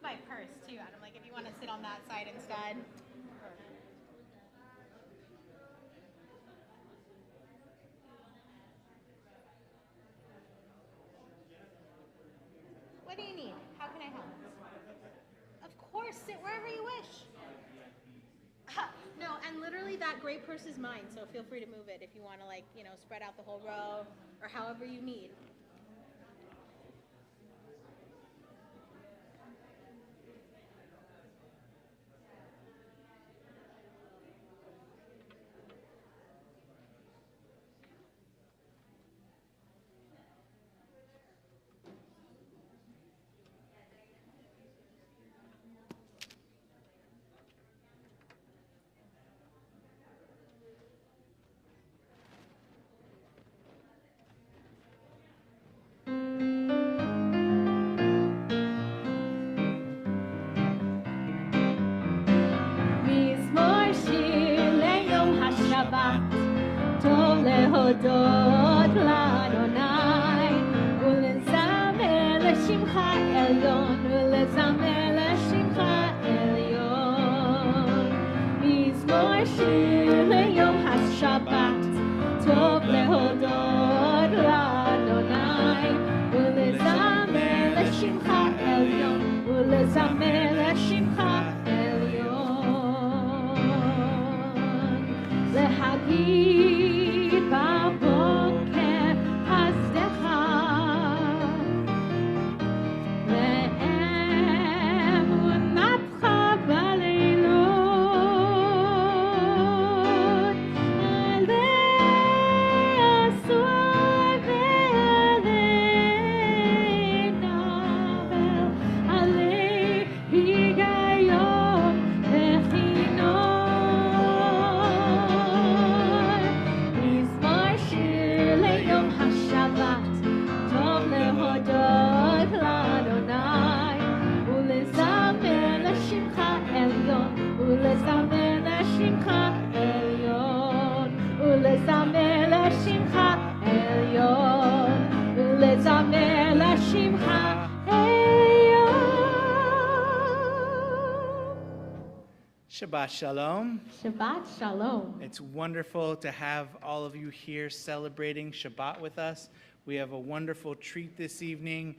my purse too, Adam. Like if you want to sit on that side instead. What do you need? How can I help? Of course, sit wherever you wish. No, and literally that gray purse is mine, so feel free to move it if you want to, like, spread out the whole row or however you need. טוב להודות לאדוני ולזמר לשמך עליון ולזמר לשמך עליון מזמור שיר ליום השבת טוב להודות לאדוני ולזמר לשמך עליון ולזמר לשמך להגיד בבוקר חסדך ואמונתך בלילות אל תעשו ואל נבל עלי היגיון וכינון ולזמר לשמך עליון ולזמר לשמך עליון ולזמר לשמך עליון. Shabbat Shalom. Shabbat Shalom. It's wonderful to have all of you here celebrating Shabbat with us. We have a wonderful treat this evening.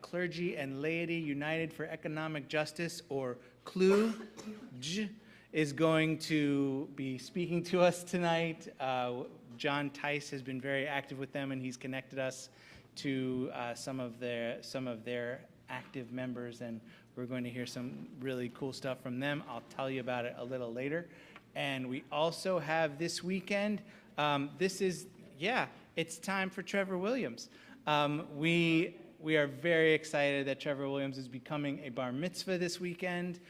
Clergy and Laity United for Economic Justice, or CLUJ, is going to be speaking to us tonight. John Tice has been very active with them, and he's connected us to some of their active members, and we're going to hear some really cool stuff from them. I'll tell you about it a little later. And we also have this weekend, it's time for Trevor Williams. We are very excited that Trevor Williams is becoming a bar mitzvah this weekend.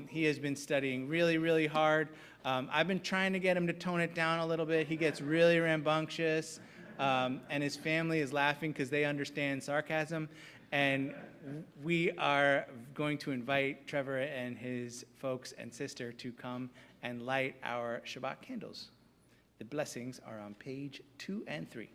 He has been studying really, really hard. I've been trying to get him to tone it down a little bit. He gets really rambunctious, and his family is laughing because they understand sarcasm. And we are going to invite Trevor and his folks and sister to come and light our Shabbat candles. The blessings are on page 2 and 3.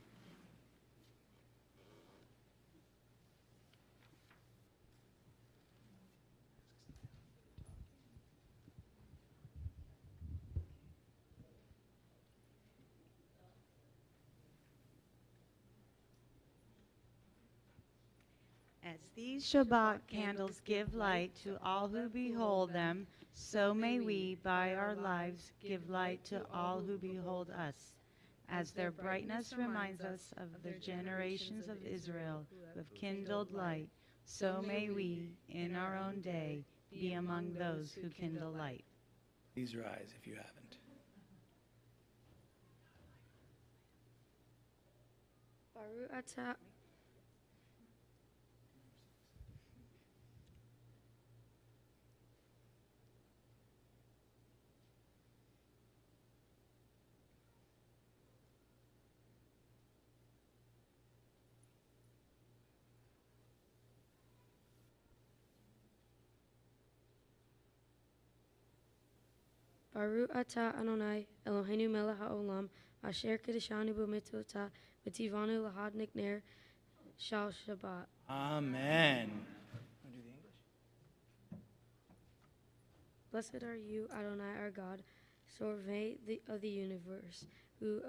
As these Shabbat candles give light to all who behold them, so may we, by our lives, give light to all who behold us. As their brightness reminds us of the generations of Israel who have kindled light, so may we, in our own day, be among those who kindle light. Please rise if you haven't. Baruch atah Baruch atah Adonai Eloheinu melech haolam asher kedeshanu b'mitzvotah v'tivanu lahadnik ner shal Shabbat. Amen. Want to do the English? Blessed are you, Adonai, our God, Sorvei of the universe, who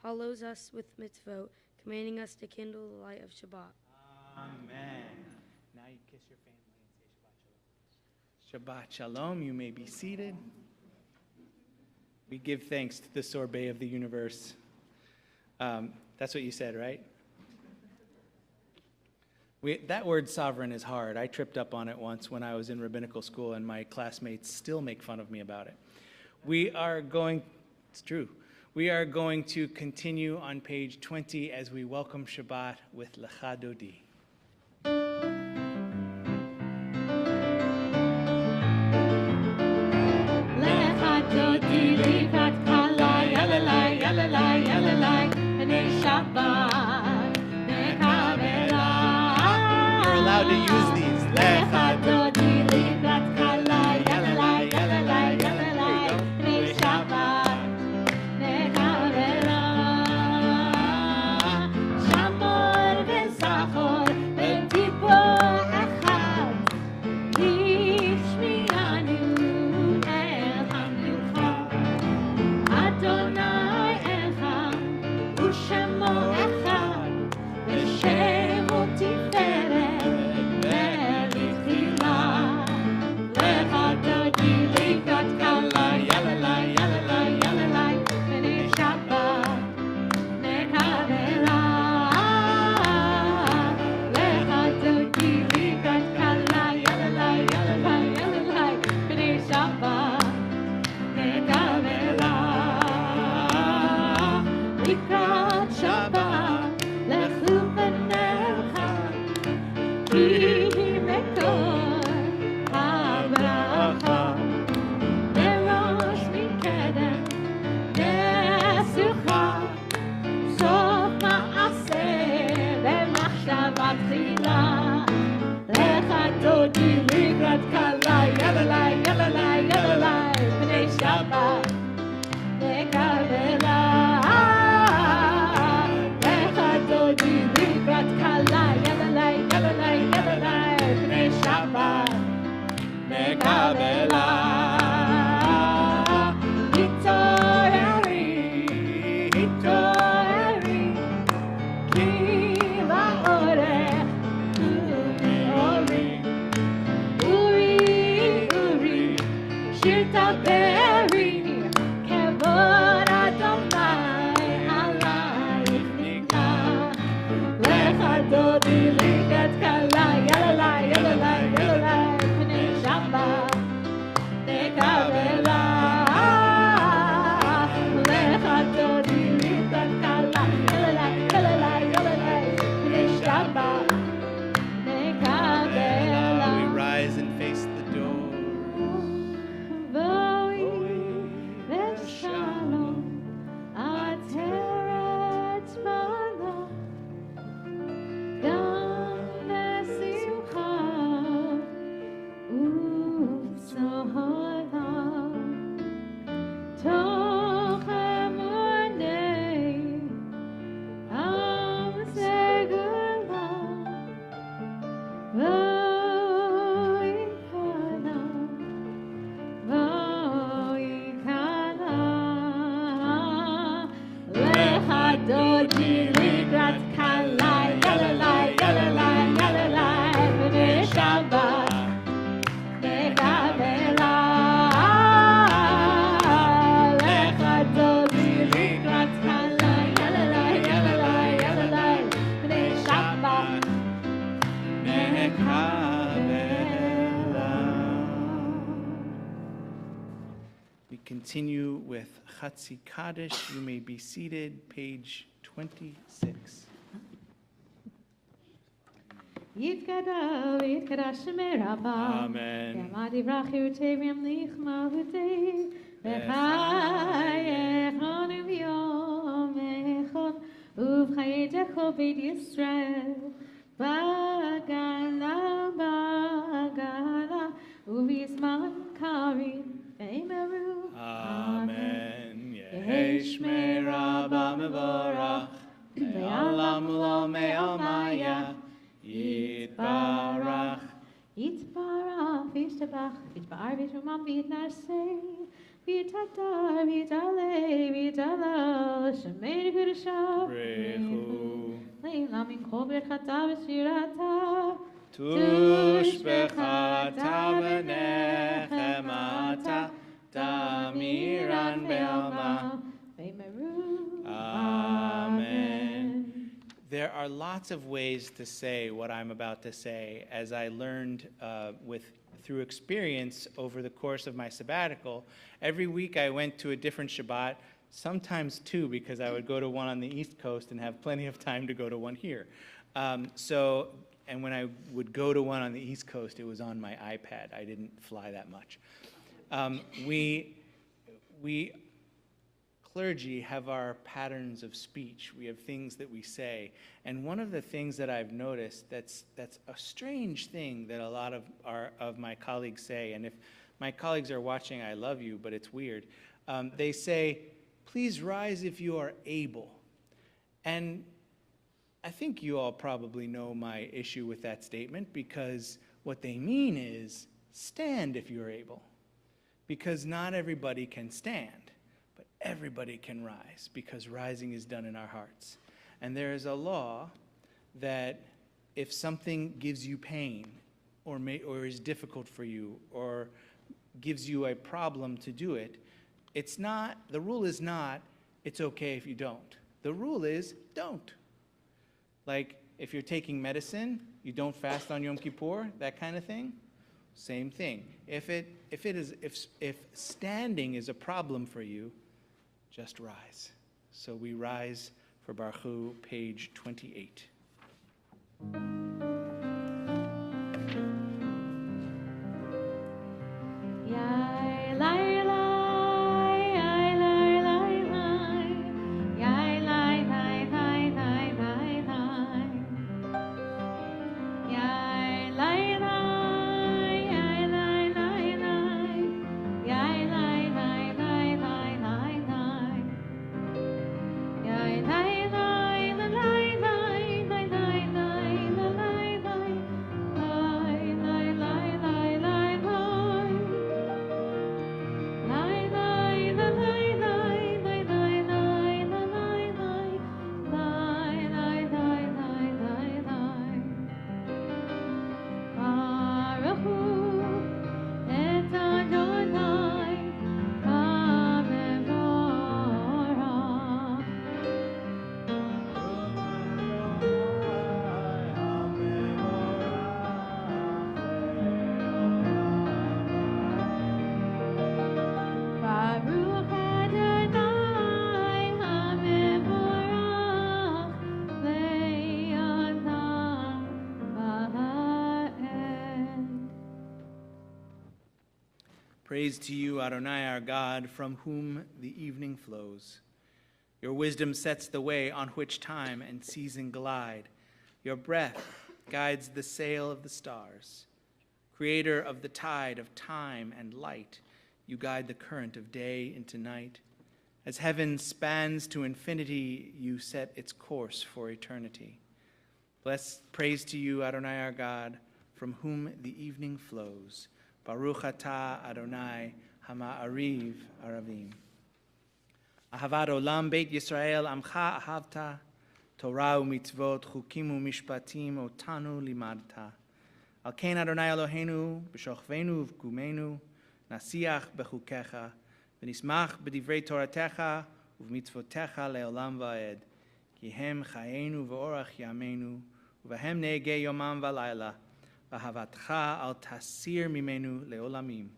hollows us with mitzvot, commanding us to kindle the light of Shabbat. Amen. Now you kiss your family and say Shabbat Shalom. Shabbat Shalom. You may be seated. We give thanks to the sorbet of the universe. That's what you said, right? That word sovereign is hard. I tripped up on it once when I was in rabbinical school, and my classmates still make fun of me about it. It's true. We are going to continue on page 20 as we welcome Shabbat with Lecha Dodi. Lecha Dodi Likat Kala Yalalai Yalalai Yalalai B'nei Shabbat Mekabela. You're allowed to use these. Lecha Dodi Likat Kala Yalalai Yalalai Yalalai B'nei Shabbat Mekabela. Shamor v'Zachor v'Tipo Echad Yishmianu El HaMichad Adonai Echad U'Shemo Echad V'Shemo Tiferet Ve'Lichila Lecha Dodi Likat Kala Yalalai Yalalai Yalalai B'nei Shabbat Mekabela. Lecha Dodi Likat Kala Yalalai Yalalai Yalalai B'nei Shabbat Mekabela. Likrat Shabbat Lechu B'necha Ki Mekor HaBracha Berosh Mikedem Besucha Sof Ma'aseh B'machshava Tchila Lecha Dodi Likrat Kala Yalalai Yalalai Yalalai B'nei Shabbat Mekabela. Lecha Dodi Likrat Kala Yalalai Yalalai Yalalai B'nei Shabbat Mekabela. Hitoreri, Hitoreri, Ki la'orech Uri, Uri, Uri, Shir Taberi, Kevod Adonai Alayich Nikna. Lecha Dodi Likat Kala Yalalai Yalalai Yalalai B'nei Shabbat Mekabela. Lecha Dodi Likat Kala Yalalai Yalalai Yalalai B'nei Shabbat Mekabela. We rise and face the door. V'oi v'shalom ateret mana gam v'simcha u'tzohara toch emunei am segula v'ikana v'ikana. Lecha Dodi Likrat Kala Yalalai Yalalai Yalalai B'nei Shabbat Mekabela. Lecha Dodi Likrat Kala Yalalai Yalalai Yalalai B'nei Shabbat Mekabela. We continue with Chatzi Kaddish. You may be seated, page 26. Yitkada v'yitkada Shemei Rabba. Amen. Yamadi v'rachirutei v'yamlichmahutei v'chayechonu v'yom echad uv'chayedecho beit Yisrael b'gala b'gala uv'yizman karim v'emeru. Amen. Yehi Shmei Rabba Mevorach Ve'olam lo me'omaya Yitbarach Yitbarach v'yishtabach, v'yitba'ar v'yishumam v'yitnarsei, v'yitadar v'yitale v'yitalal, shemeir v'yirashav, Brechu. le'ila min kol berchata v'shirata, Tush bechata v'nechemata, Tamiran be'alma. v'meru. Amen. There are lots of ways to say what I'm about to say, as I learned through experience over the course of my sabbatical. Every week I went to a different Shabbat, sometimes two, because I would go to one on the East Coast and have plenty of time to go to one here. And when I would go to one on the East Coast, it was on my iPad. I didn't fly that much. We clergy have our patterns of speech. We have things that we say. And one of the things that I've noticed that's a strange thing that a lot of my colleagues say, and if my colleagues are watching, I love you, but it's weird. They say, please rise if you are able. And I think you all probably know my issue with that statement, because what they mean is stand if you're able. Because not everybody can stand, but everybody can rise, because rising is done in our hearts. And there is a law that if something gives you pain or is difficult for you or gives you a problem to do it, the rule is not, it's okay if you don't. The rule is, don't. Like, if you're taking medicine, you don't fast on Yom Kippur, that kind of thing. Same thing. If standing is a problem for you, just rise. So we rise for Baruch Hu, page 28. Praise to you, Adonai, our God, from whom the evening flows. Your wisdom sets the way on which time and season glide. Your breath guides the sail of the stars. Creator of the tide of time and light, you guide the current of day into night. As heaven spans to infinity, you set its course for eternity. Praise to you, Adonai, our God, from whom the evening flows. Baruch atah Adonai Hama'ariv Aravim. Ahavat olam Beit Yisrael amcha ahavta, Torah u'mitzvot, chukim u'mishpatim otanu limadta. Al ken Adonai Eloheinu b'shochvenu v'kumenu, nasiach bechukecha, v'nismach b'divrei Toratecha u'v'mitzvotecha le'olam va'ed, ki hem chayenu v'orach yameinu, u'vahem ne'egei yomam v'layla, V'havatcha al tasir mimenu leolamim.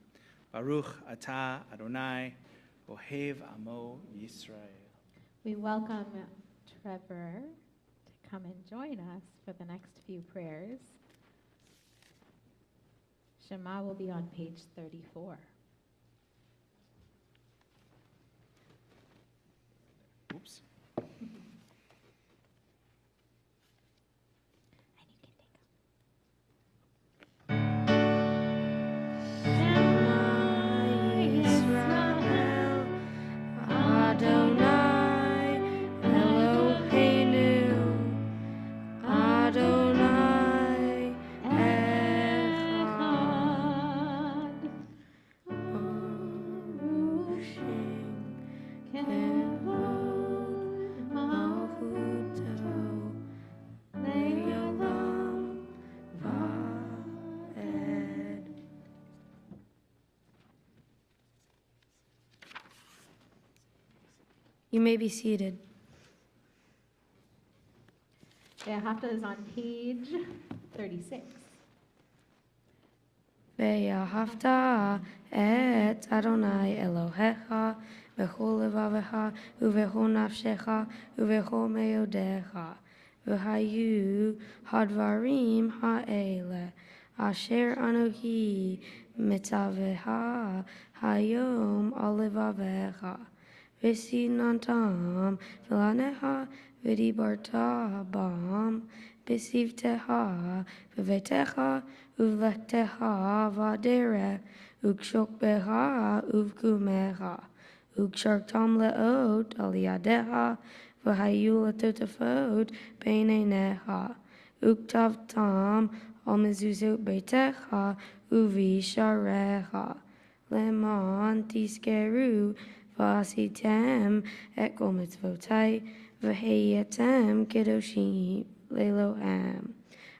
Baruch atah Adonai, ohev amo Yisrael. We welcome Trevor to come and join us for the next few prayers. Shema will be on page 34. Oops. You may be seated. Hafta is on page 36. ואהבת את אדוני אלוהיך בכל לבבך ובכל נפשך ובכל מאודיך. והיו הדברים האלה אשר אנוכי מצווך היום על לבביך. ושננתם לפניך ודיברת בם בשבתך בביתך ובלכתך בדרך ובשוכבך ובקומך וקשרתם לאות על ידיך והיו לטוטפות בין עיניך וכתבתם על מזוזות ביתך ובשעריך למען תזכרו ועשיתם את כל מצוותי והייתם קדושים לאלוהים.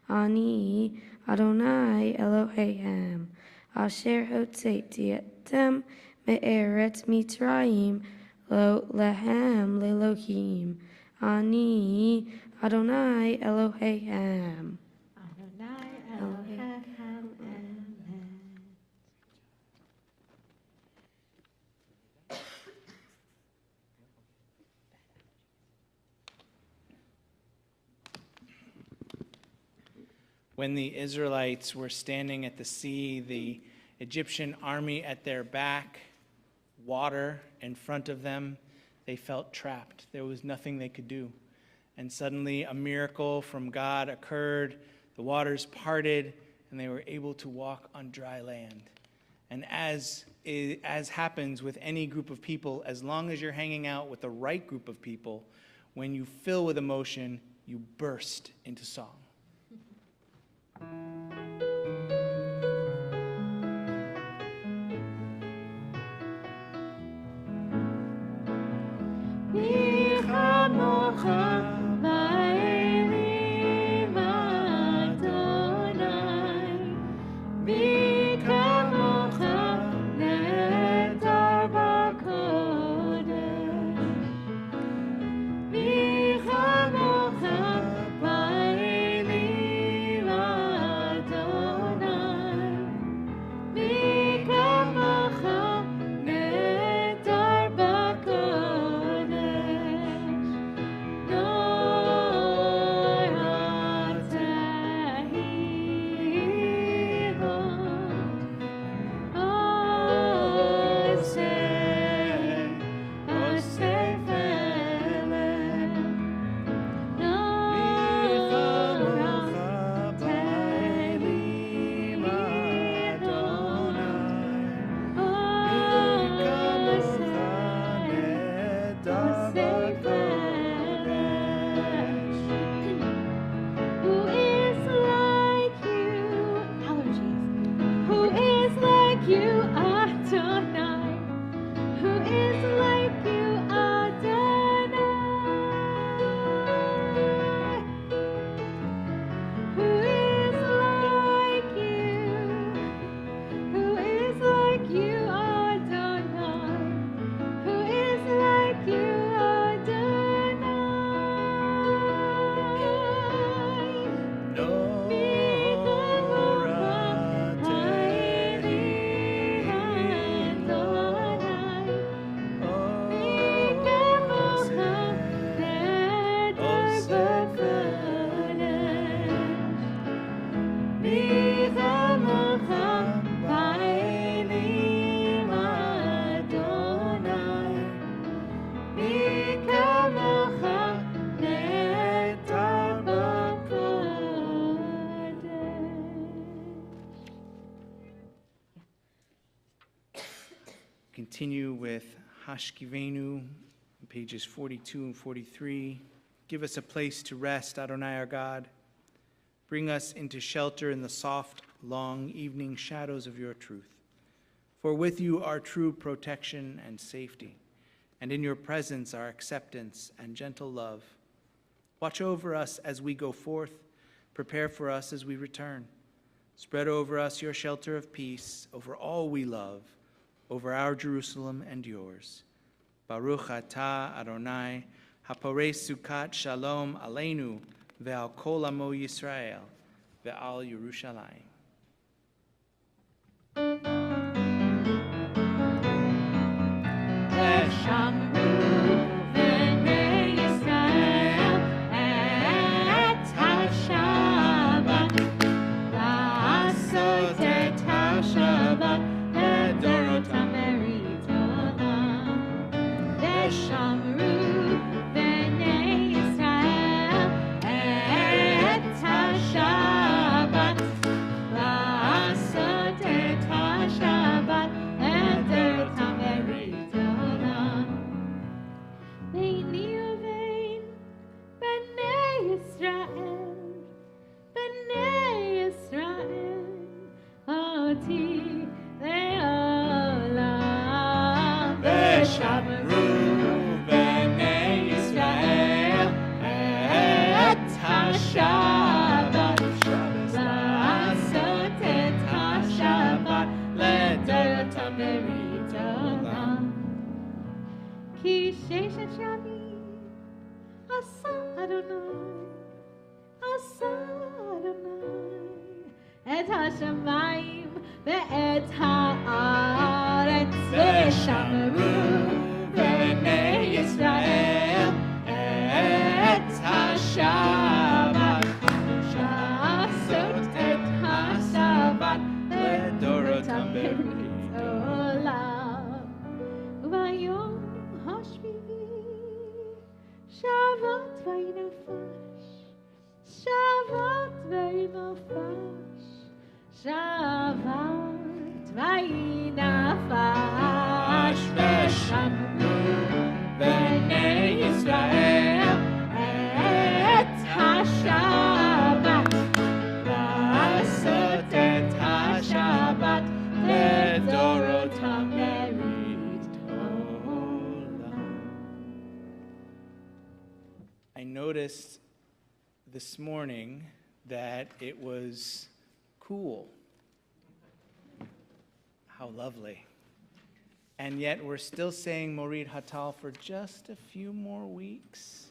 אני אדוני אלוהיהם אשר הוצאתי אתם מארץ מצרים לא להם לאלוהים. אני אדוני אלוהיהם. Adonai Elohechem Emet. When the Israelites were standing at the sea, the Egyptian army at their back, water in front of them, they felt trapped. There was nothing they could do. And suddenly a miracle from God occurred. The waters parted, and they were able to walk on dry land. And as happens with any group of people, as long as you're hanging out with the right group of people, when you fill with emotion, you burst into song. Continue with Hashkivenu, pages 42 and 43. Give us a place to rest, Adonai our God. Bring us into shelter in the soft, long evening shadows of your truth. For with you are true protection and safety, and in your presence are acceptance and gentle love. Watch over us as we go forth, prepare for us as we return. Spread over us your shelter of peace, over all we love, over our Jerusalem and yours. Baruch atah Adonai, haporei sukat shalom aleinu, ve'al kol amo Yisrael, ve'al Yerushalayim. I noticed this morning that it was cool. How lovely. And yet we're still saying Morid Hatal for just a few more weeks.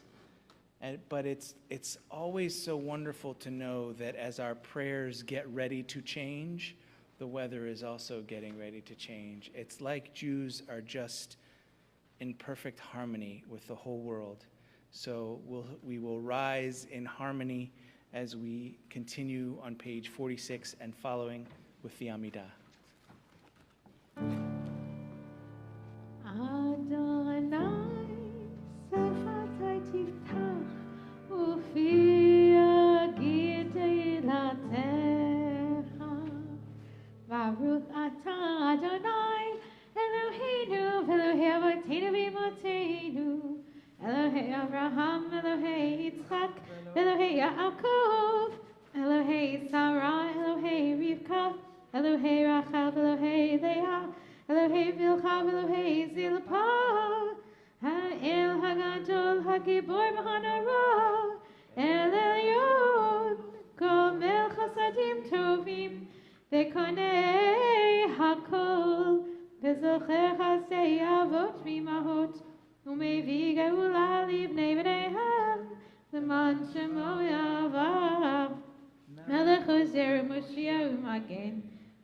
But it's always so wonderful to know that as our prayers get ready to change, the weather is also getting ready to change. It's like Jews are just in perfect harmony with the whole world. So we will rise in harmony as we continue on page 46 and following with the Amidah. Baruch atah Adonai Eloheinu Elohei Avotenu v'Imotenu Elohei Abraham Elohei Yitzchak Elohei Yaakov Elohei Sarah Elohei Rivka Elohei Rachel Elohei Leah Elohei Bilcha Elohei Zilpah Ha'el Hagadol Hagibor V'Hanara El Elyon Gomel Chasadim Tovim V'konei hakol, v'zocher chasei avot v'imahot, u'mevii geula livnei bneihem, l'man shemo yavav. Melech ozer u'moshiach u'magen,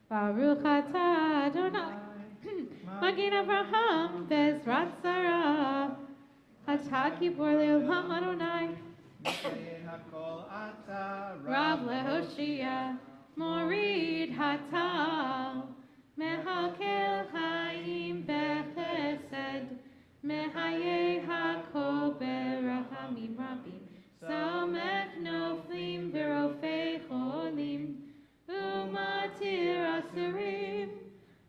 Baruch atah Adonai, Magen Avraham v'ezrat Sarah, atah gibor le'olam Adonai, Rav le'Hoshia. Morid Hatal, Mehakel Chaim Bechesed, Mehaye Hakol Berachamim Rabim, Samech Noflim Berofei Cholim, Umatir Asurim,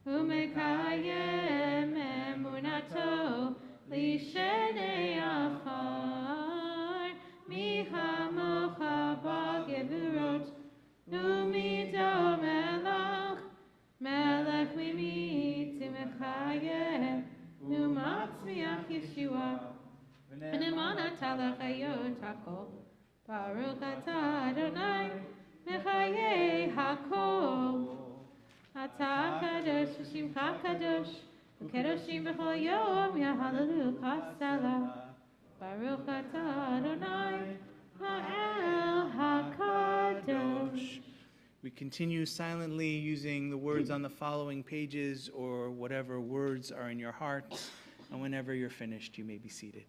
Umekayem Emunato, Lishenei Afar, Michamocha Bagevurot, Umido melech, melech mimit mechayeh, umatzmiach Yeshua, v'nemana talach hayot hakol, Baruch atah Adonai, mechayeh hakol, atah kadosh, shimcha kadosh, Kedoshim b'chol yom yahalalu kasala. Baruch atah Adonai ha'el hakadosh. We continue silently using the words on the following pages or whatever words are in your hearts. And whenever you're finished, you may be seated.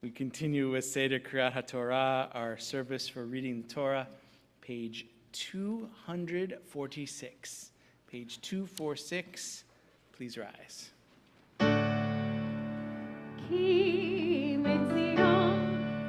We continue with Seder Kriyat HaTorah, our service for reading the Torah, page 246. Page 246, please rise. Ki l'Tzion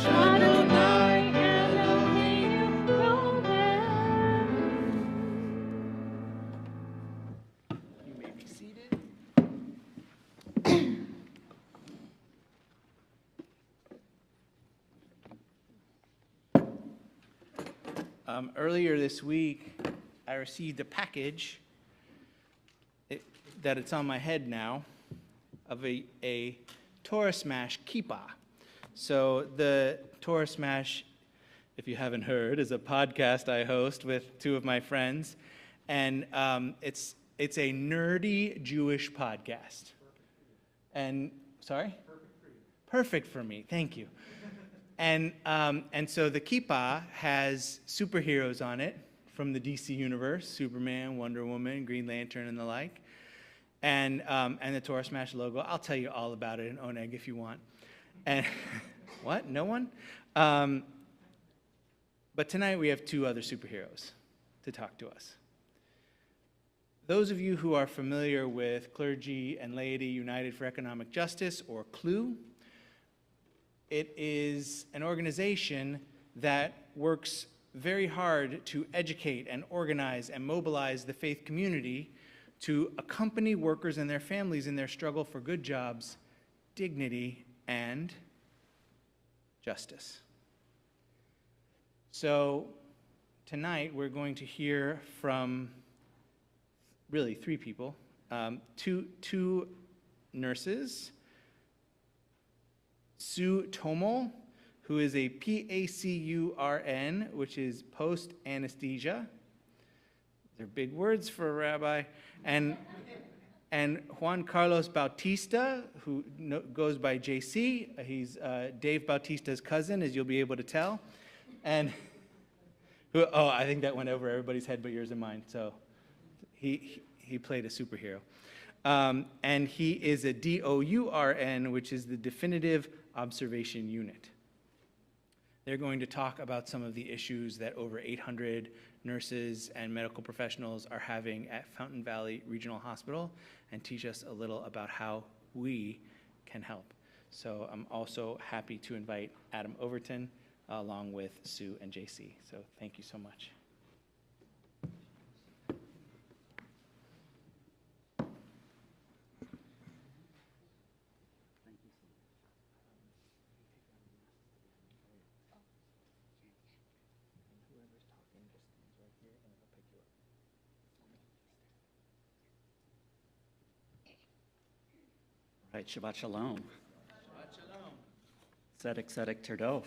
Adonai Elohim Ro'eh. You may be seated. Earlier this week, I received a package that it's on my head now of a Torah Smash kippah. So the Torah Smash, if you haven't heard, is a podcast I host with two of my friends, and it's a nerdy Jewish podcast. And sorry? Perfect for me. Thank you. And so the kippah has superheroes on it from the DC universe: Superman, Wonder Woman, Green Lantern, and the like. And the Torah Smash logo. I'll tell you all about it in Oneg if you want. And what? No one? But tonight we have two other superheroes to talk to us. Those of you who are familiar with Clergy and Laity United for Economic Justice, or CLU, it is an organization that works very hard to educate and organize and mobilize the faith community to accompany workers and their families in their struggle for good jobs, dignity, and justice. So tonight we're going to hear from really three people, two nurses, Sue Tomel, who is a PACURN, which is post-anesthesia. They're big words for a rabbi. And Juan Carlos Bautista, who goes by JC. He's Dave Bautista's cousin, as you'll be able to tell. And I think that went over everybody's head but yours and mine. So he played a superhero. And he is a DOURN, which is the Definitive Observation Unit. They're going to talk about some of the issues that over 800 nurses and medical professionals are having at Fountain Valley Regional Hospital and teach us a little about how we can help. So I'm also happy to invite Adam Overton along with Sue and JC. So thank you so much. Right, Shabbat Shalom. Shabbat Shalom. Tzedek, Tzedek, Tirdof.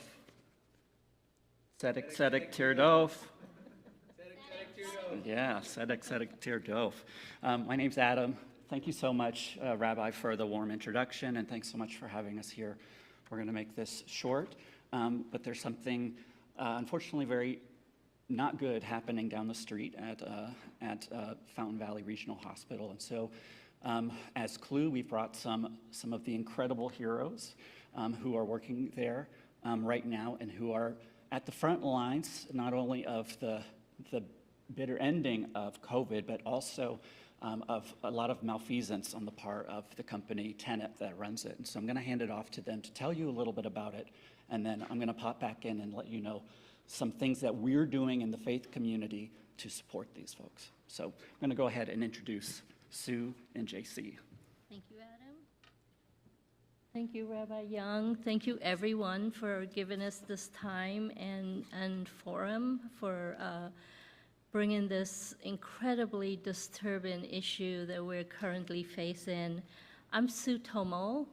Tzedek, Tzedek, Tirdof. Yeah, Tzedek, Tzedek, Tirdof. My name's Adam. Thank you so much, Rabbi, for the warm introduction, and thanks so much for having us here. We're going to make this short, but there's something, unfortunately, very not good happening down the street at Fountain Valley Regional Hospital, and so as CLU, we've brought some of the incredible heroes who are working there right now and who are at the front lines, not only of the bitter ending of COVID, but also of a lot of malfeasance on the part of the company Tenet that runs it. And so I'm going to hand it off to them to tell you a little bit about it, and then I'm going to pop back in and let you know some things that we're doing in the faith community to support these folks. So I'm going to go ahead and introduce Sue and JC. Thank you, Adam. Thank you, Rabbi Young. Thank you, everyone, for giving us this time and forum for bringing this incredibly disturbing issue that we're currently facing. I'm Sue Tomel.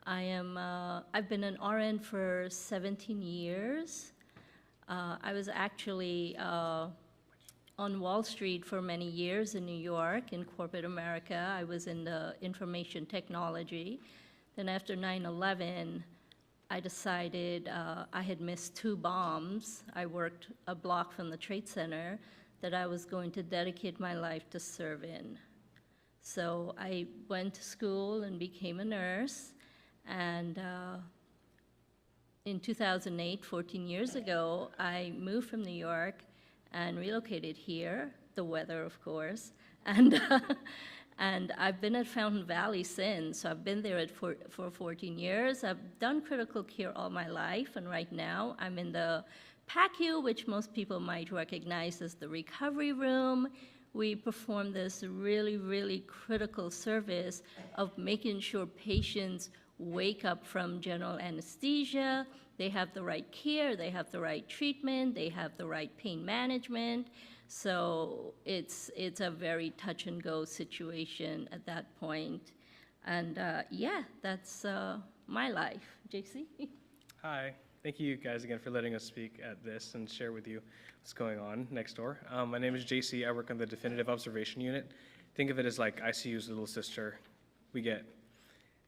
I've been an RN for 17 years. I was actually on Wall Street for many years in New York, in corporate America. I was in the information technology. Then after 9/11, I decided I had missed 2 bombs. I worked a block from the Trade Center that I was going to dedicate my life to serve in. So I went to school and became a nurse. And in 2008, 14 years ago, I moved from New York and relocated here, the weather, of course, and And I've been at Fountain Valley since. So I've been there for 14 years. I've done critical care all my life, and right now I'm in the PACU, which most people might recognize as the recovery room. We perform this really, really critical service of making sure patients wake up from general anesthesia, they have the right care, they have the right treatment, they have the right pain management. So it's a very touch and go situation at that point. And yeah, that's my life. JC? Hi. Thank you guys again for letting us speak at this and share with you what's going on next door. My name is JC. I work on the Definitive Observation Unit. Think of it as like ICU's little sister. We get,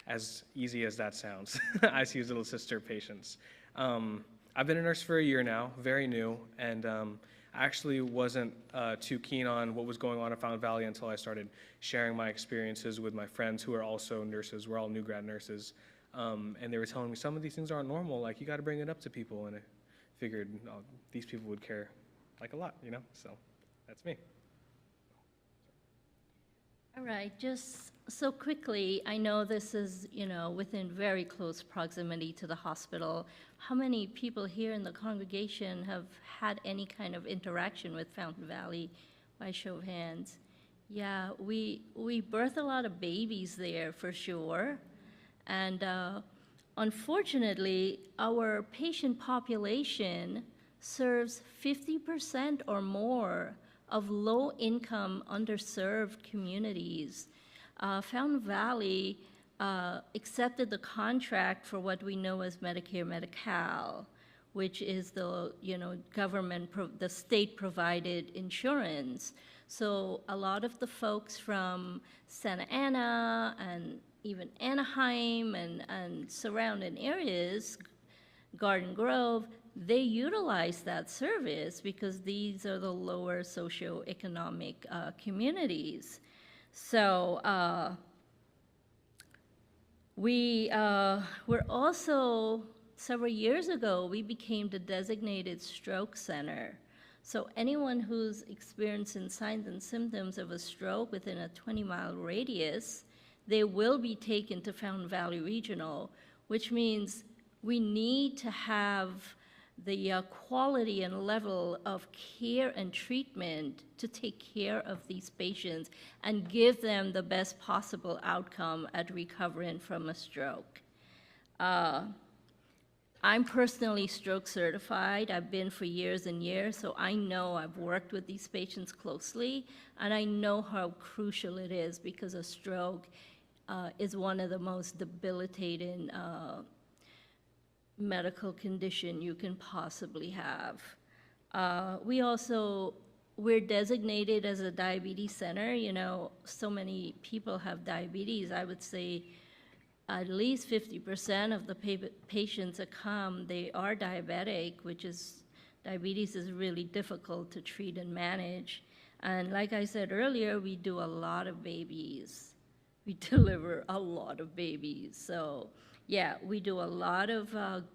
as easy as that sounds, ICU's little sister patients. I've been a nurse for a year now, very new, and I actually wasn't too keen on what was going on at Fountain Valley until I started sharing my experiences with my friends who are also nurses. We're all new grad nurses. And they were telling me some of these things aren't normal, like you got to bring it up to people, and I figured these people would care like a lot, you know, so that's me. All right, just so quickly, I know this is, you know, within very close proximity to the hospital. How many people here in the congregation have had any kind of interaction with Fountain Valley, by show of hands? Yeah, we birth a lot of babies there for sure. And unfortunately, our patient population serves 50% or more of low-income, underserved communities. Fountain Valley accepted the contract for what we know as Medicare Medi-Cal, which is the government, the state-provided insurance. So a lot of the folks from Santa Ana and even Anaheim and surrounding areas, Garden Grove, they utilize that service because these are the lower socioeconomic communities. So we're also, several years ago, we became the designated stroke center. So anyone who's experiencing signs and symptoms of a stroke within a 20-mile radius, they will be taken to Fountain Valley Regional, which means we need to have the quality and level of care and treatment to take care of these patients and give them the best possible outcome at recovering from a stroke. I'm personally stroke certified. I've been for years and years, so I know I've worked with these patients closely, and I know how crucial it is because a stroke is one of the most debilitating medical condition you can possibly have. We're designated as a diabetes center. You know, so many people have diabetes. I would say at least 50% of the patients that come, they are diabetic, diabetes is really difficult to treat and manage. And like I said earlier, we do a lot of babies. We deliver a lot of babies. So yeah, we do a lot of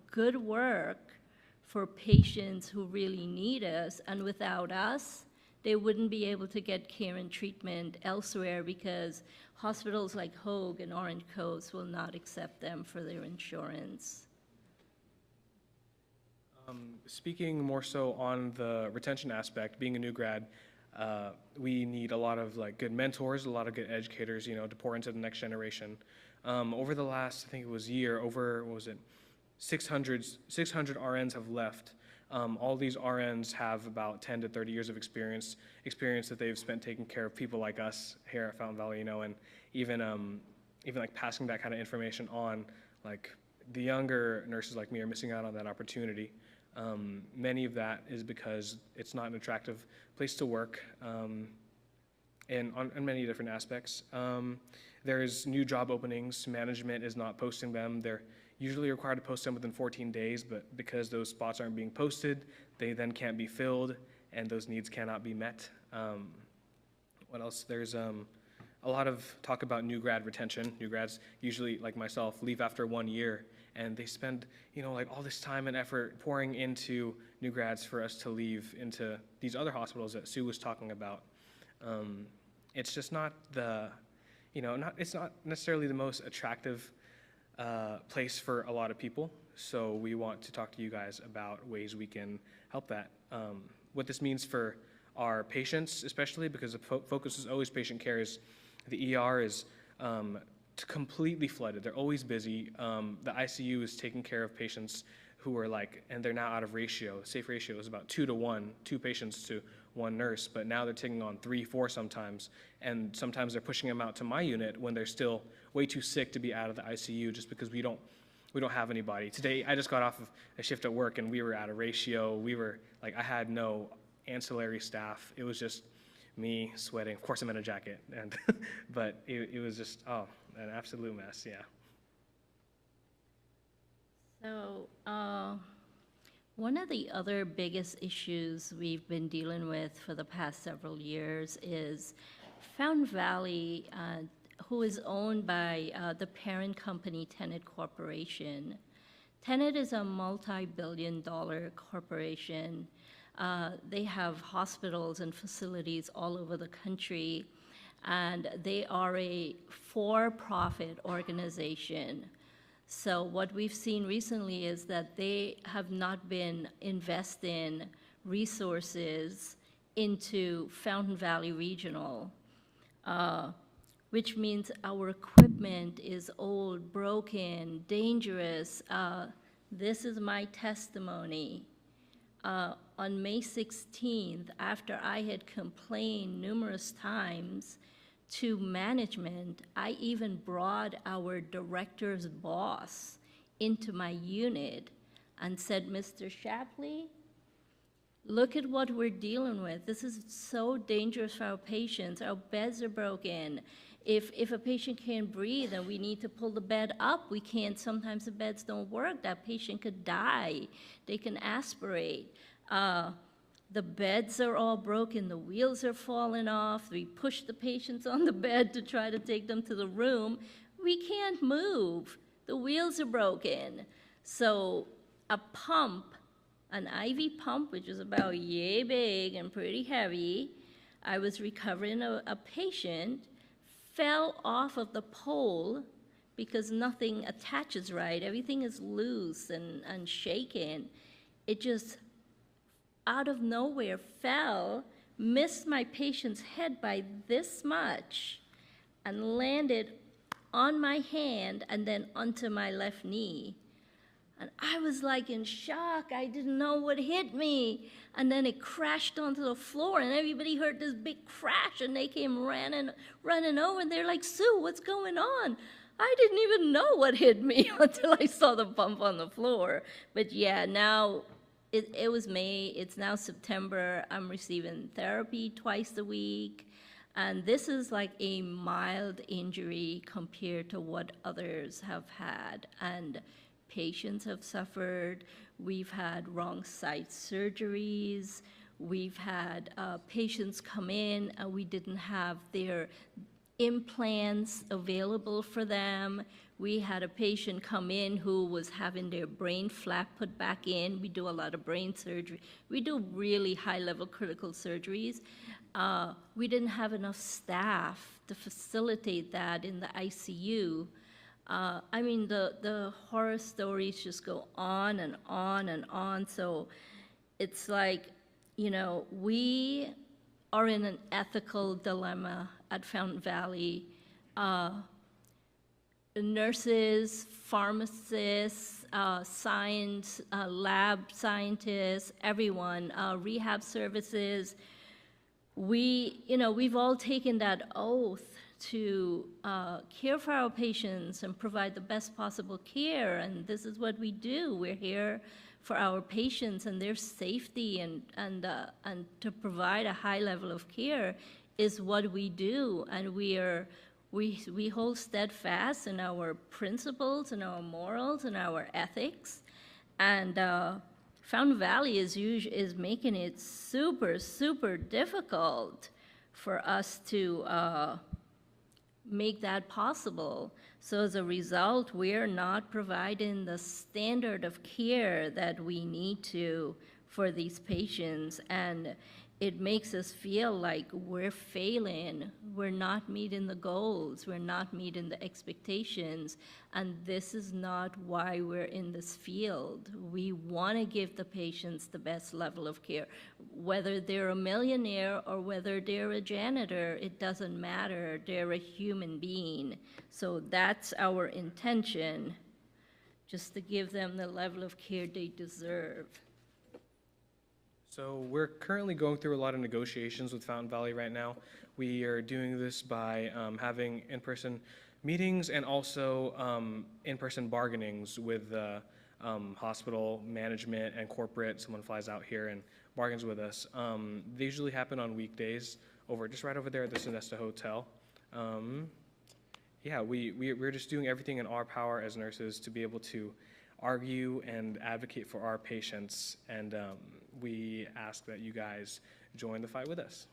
good work for patients who really need us, and without us, they wouldn't be able to get care and treatment elsewhere because hospitals like Hoag and Orange Coast will not accept them for their insurance. Speaking more so on the retention aspect, being a new grad, we need a lot of good mentors, a lot of good educators, to pour into the next generation. Over the last, I think it was year, 600 RNs have left. All these RNs have about 10 to 30 years of experience that they've spent taking care of people like us here at Fountain Valley, and even passing that kind of information on. The younger nurses like me are missing out on that opportunity. Many of that is because it's not an attractive place to work, and on many different aspects. There's new job openings. Management is not posting them. They're usually required to post them within 14 days, but because those spots aren't being posted, they then can't be filled, and those needs cannot be met. What else? There's a lot of talk about new grad retention. New grads usually, like myself, leave after 1 year, and they spend, all this time and effort pouring into new grads for us to leave into these other hospitals that Sue was talking about. It's just not it's not necessarily the most attractive place for a lot of people. So we want to talk to you guys about ways we can help that. What this means for our patients, especially because the focus is always patient care, is the ER is completely flooded. They're always busy. The ICU is taking care of patients who are and they're now out of ratio. Safe ratio is about 2 to 1, 2 patients to 1 nurse, but now they're taking on 3, 4 sometimes, and sometimes they're pushing them out to my unit when they're still way too sick to be out of the ICU just because we don't have anybody. Today, I just got off of a shift at work and we were out of ratio. We were I had no ancillary staff. It was just me sweating. Of course, I'm in a jacket, but it was just, an absolute mess, yeah. So, one of the other biggest issues we've been dealing with for the past several years is Fountain Valley, who is owned by the parent company, Tenet Corporation. Tenet is a multi-billion-dollar corporation. They have hospitals and facilities all over the country, and they are a for-profit organization. So what we've seen recently is that they have not been investing resources into Fountain Valley Regional, which means our equipment is old, broken, dangerous. This is my testimony. On May 16th, after I had complained numerous times to management, I even brought our director's boss into my unit and said, Mr. Shapley, look at what we're dealing with. This is so dangerous for our patients. Our beds are broken. If a patient can't breathe and we need to pull the bed up, we can't. Sometimes the beds don't work. That patient could die. They can aspirate. The beds are all broken. The wheels are falling off. We push the patients on the bed to try to take them to the room. We can't move. The wheels are broken. So a pump, an IV pump, which is about yay big and pretty heavy, I was recovering a patient, fell off of the pole because nothing attaches right. Everything is loose and shaken. It just out of nowhere fell, missed my patient's head by this much, and landed on my hand and then onto my left knee. And I was in shock. I didn't know what hit me. And then it crashed onto the floor, and everybody heard this big crash, and they came running over, and they're like, Sue, what's going on? I didn't even know what hit me until I saw the bump on the floor. But yeah, now it was May, it's now September. I'm receiving therapy twice a week. And this is a mild injury compared to what others have had. And patients have suffered. We've had wrong site surgeries. We've had patients come in and we didn't have their implants available for them. We had a patient come in who was having their brain flap put back in. We do a lot of brain surgery. We do really high-level critical surgeries. We didn't have enough staff to facilitate that in the ICU. I mean, the horror stories just go on and on and on. So it's we are in an ethical dilemma at Fountain Valley. Nurses, pharmacists, science, lab scientists, everyone, rehab services, we've all taken that oath to care for our patients and provide the best possible care, and this is what we do. We're here for our patients and their safety, and to provide a high level of care is what we do, and we hold steadfast in our principles and our morals and our ethics, and Fountain Valley is making it super, super difficult for us to make that possible. So as a result, we're not providing the standard of care that we need to for these patients. And it makes us feel like we're failing, we're not meeting the goals, we're not meeting the expectations, and this is not why we're in this field. We want to give the patients the best level of care. Whether they're a millionaire or whether they're a janitor, it doesn't matter, they're a human being. So that's our intention, just to give them the level of care they deserve. So we're currently going through a lot of negotiations with Fountain Valley right now. We are doing this by having in-person meetings and also in-person bargainings with hospital management and corporate. Someone flies out here and bargains with us. They usually happen on weekdays just right over there at the Sonesta Hotel. Yeah, we're just doing everything in our power as nurses to be able to argue and advocate for our patients, and we ask that you guys join the fight with us.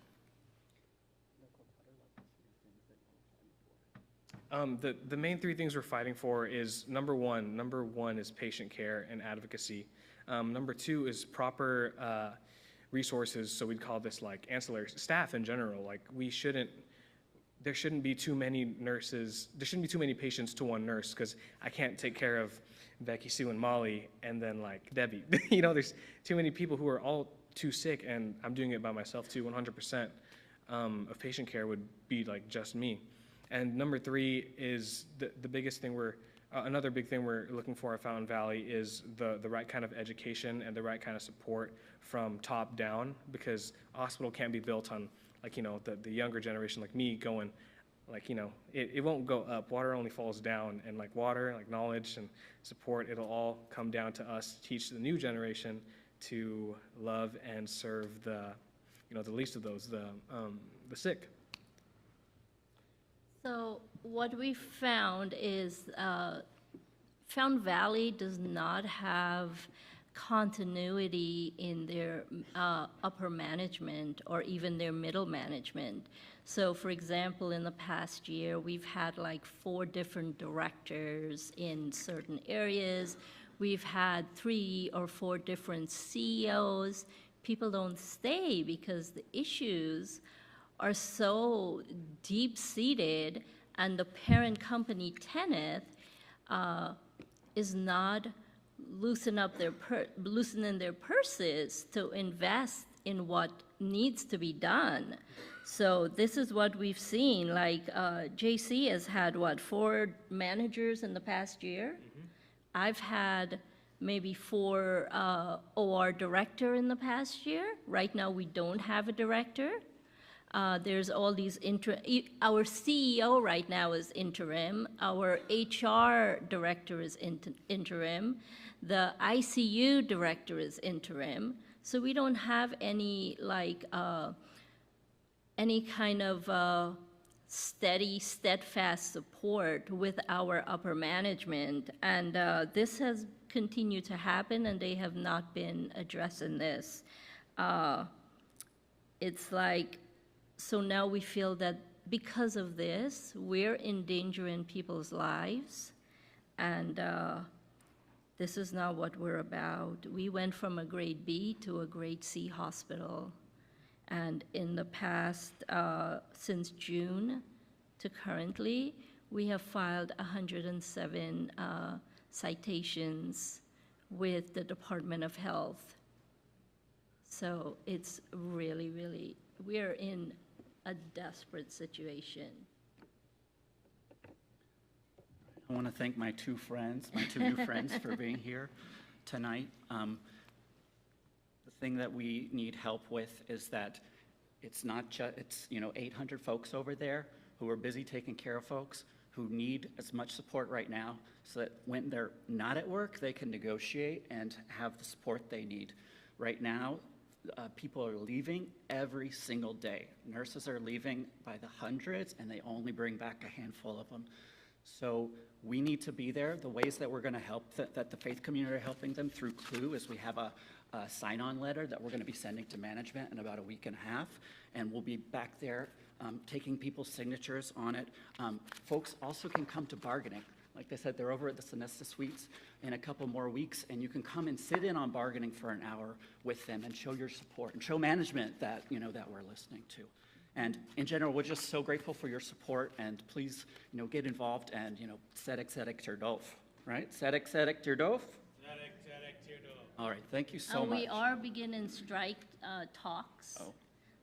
The main three things we're fighting for is number one is patient care and advocacy. Number two is proper resources, so we'd call this like ancillary staff in general. Like there shouldn't be too many nurses, there shouldn't be too many patients to one nurse, because I can't take care of Becky, Sue, and Molly, and then like Debbie. You know, there's too many people who are all too sick, and I'm doing it by myself too. 100% of patient care would be like just me. And number three is the biggest thing another big thing we're looking for at Fountain Valley is the right kind of education and the right kind of support from top down, because a hospital can't be built on like, you know, the younger generation like me going, like, you know, it won't go up. Water only falls down, and like water, like knowledge and support, it'll all come down to us to teach the new generation to love and serve the least of those, the sick. So what we found is Fountain Valley does not have continuity in their upper management or even their middle management. So for example, in the past year, we've had like 4 different directors in certain areas. We've had 3 or 4 different CEOs. People don't stay because the issues are so deep-seated, and the parent company tenant is not loosening their purses to invest in what needs to be done. So this is what we've seen. Like JC has had 4 managers in the past year. Mm-hmm. I've had maybe 4 OR director in the past year. Right now we don't have a director. There's all these our CEO right now is interim. Our HR director is interim. The ICU director is interim. So we don't have any any kind of steady, steadfast support with our upper management. And this has continued to happen, and they have not been addressing this. It's like, so now we feel that because of this, we're endangering people's lives, and this is not what we're about. We went from a grade B to a grade C hospital, and in the past, since June to currently, we have filed 107 citations with the Department of Health. So it's really, really, we're in a desperate situation. I want to thank my 2 friends, my 2 new friends, for being here tonight. The thing that we need help with is that it's not just, it's 800 folks over there who are busy taking care of folks who need as much support right now, so that when they're not at work, they can negotiate and have the support they need. Right now, people are leaving every single day. Nurses are leaving by the hundreds, and they only bring back a handful of them. So we need to be there. The ways that we're going to help, that the faith community are helping them through Clue, is we have a sign-on letter that we're going to be sending to management in about a week and a half, and we'll be back there taking people's signatures on it. Folks also can come to bargaining. Like they said, they're over at the Sonesta Suites in a couple more weeks, and you can come and sit in on bargaining for an hour with them and show your support and show management that, that we're listening to. And in general, we're just so grateful for your support, and please, get involved and, Tzedek, Tzedek, Tirdof, right? Tzedek, Tzedek, Tirdof? Tzedek, tzedek, tirdof. All right, thank you so much. We are beginning strike talks. Oh.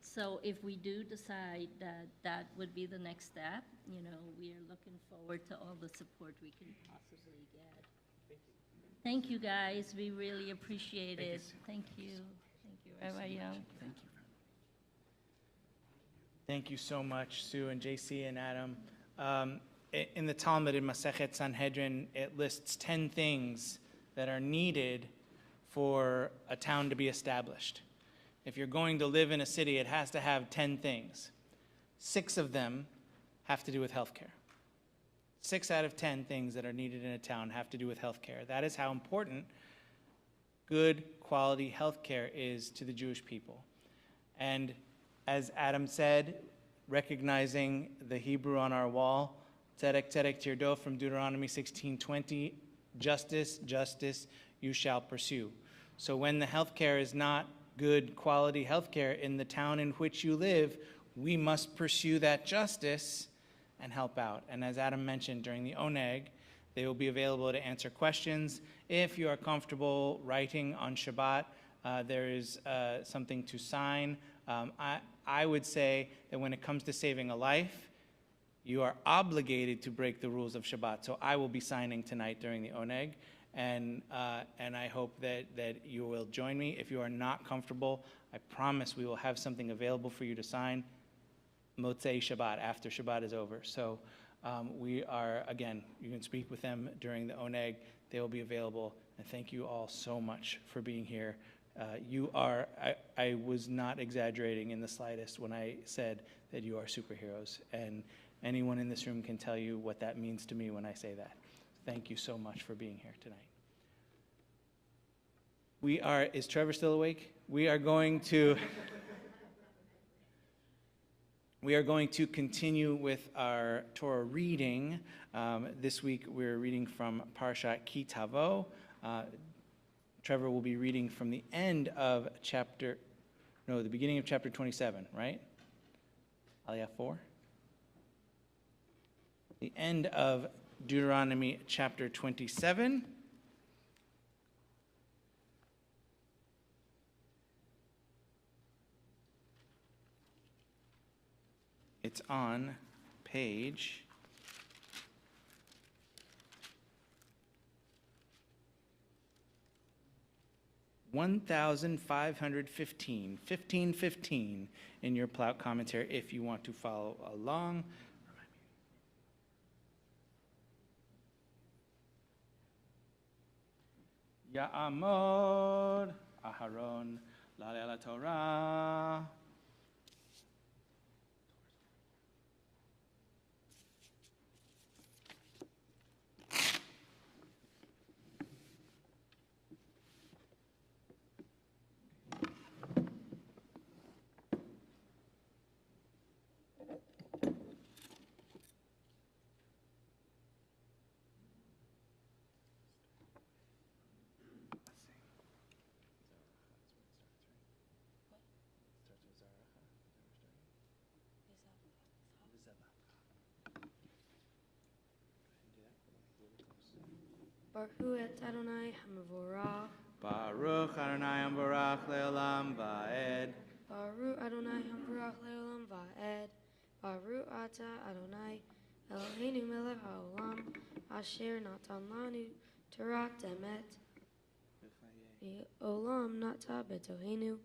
So if we do decide that that would be the next step, we are looking forward to all the support we can possibly get. Thank you, guys. We really appreciate it. Thank you. Thank you, Rabbi Young. Thank you. Thank you so much, Sue and JC and Adam. In the Talmud in Masechet Sanhedrin, it lists 10 things that are needed for a town to be established. If you're going to live in a city, it has to have 10 things. 6 of them have to do with healthcare. 6 out of 10 things that are needed in a town have to do with healthcare. That is how important good quality healthcare is to the Jewish people. And as Adam said, recognizing the Hebrew on our wall, Tzedek, Tzedek, Tirdof from Deuteronomy 16:20, justice, justice, you shall pursue. So when the healthcare is not good quality healthcare in the town in which you live, we must pursue that justice and help out. And as Adam mentioned during the Oneg, they will be available to answer questions. If you are comfortable writing on Shabbat, there is something to sign. I would say that when it comes to saving a life, you are obligated to break the rules of Shabbat. So I will be signing tonight during the Oneg, and I hope that you will join me. If you are not comfortable, I promise we will have something available for you to sign Motzei Shabbat, after Shabbat is over. So we are, again, you can speak with them during the Oneg. They will be available. And thank you all so much for being here. I was not exaggerating in the slightest when I said that you are superheroes. And anyone in this room can tell you what that means to me when I say that. Thank you so much for being here tonight. Is Trevor still awake? We are going to continue with our Torah reading. This week we're reading from Parashat Ki Tavo. Trevor will be reading from the beginning of chapter 27, right? Aliyah 4. The end of Deuteronomy chapter 27. It's on page 1515 in your Plout commentary if you want to follow along. Ya'amod Aharon La'ale Torah. Baruch et Adonai Hamavorach. Baruch Adonai Ambarach Leolam Va'ed. Baruch Adonai Hamavorach Leolam Va'ed. Baruch Ata Adonai Eloheinu Melech HaOlam Asher Natan Lanu Torah Emet. Olam Nata Betohenu.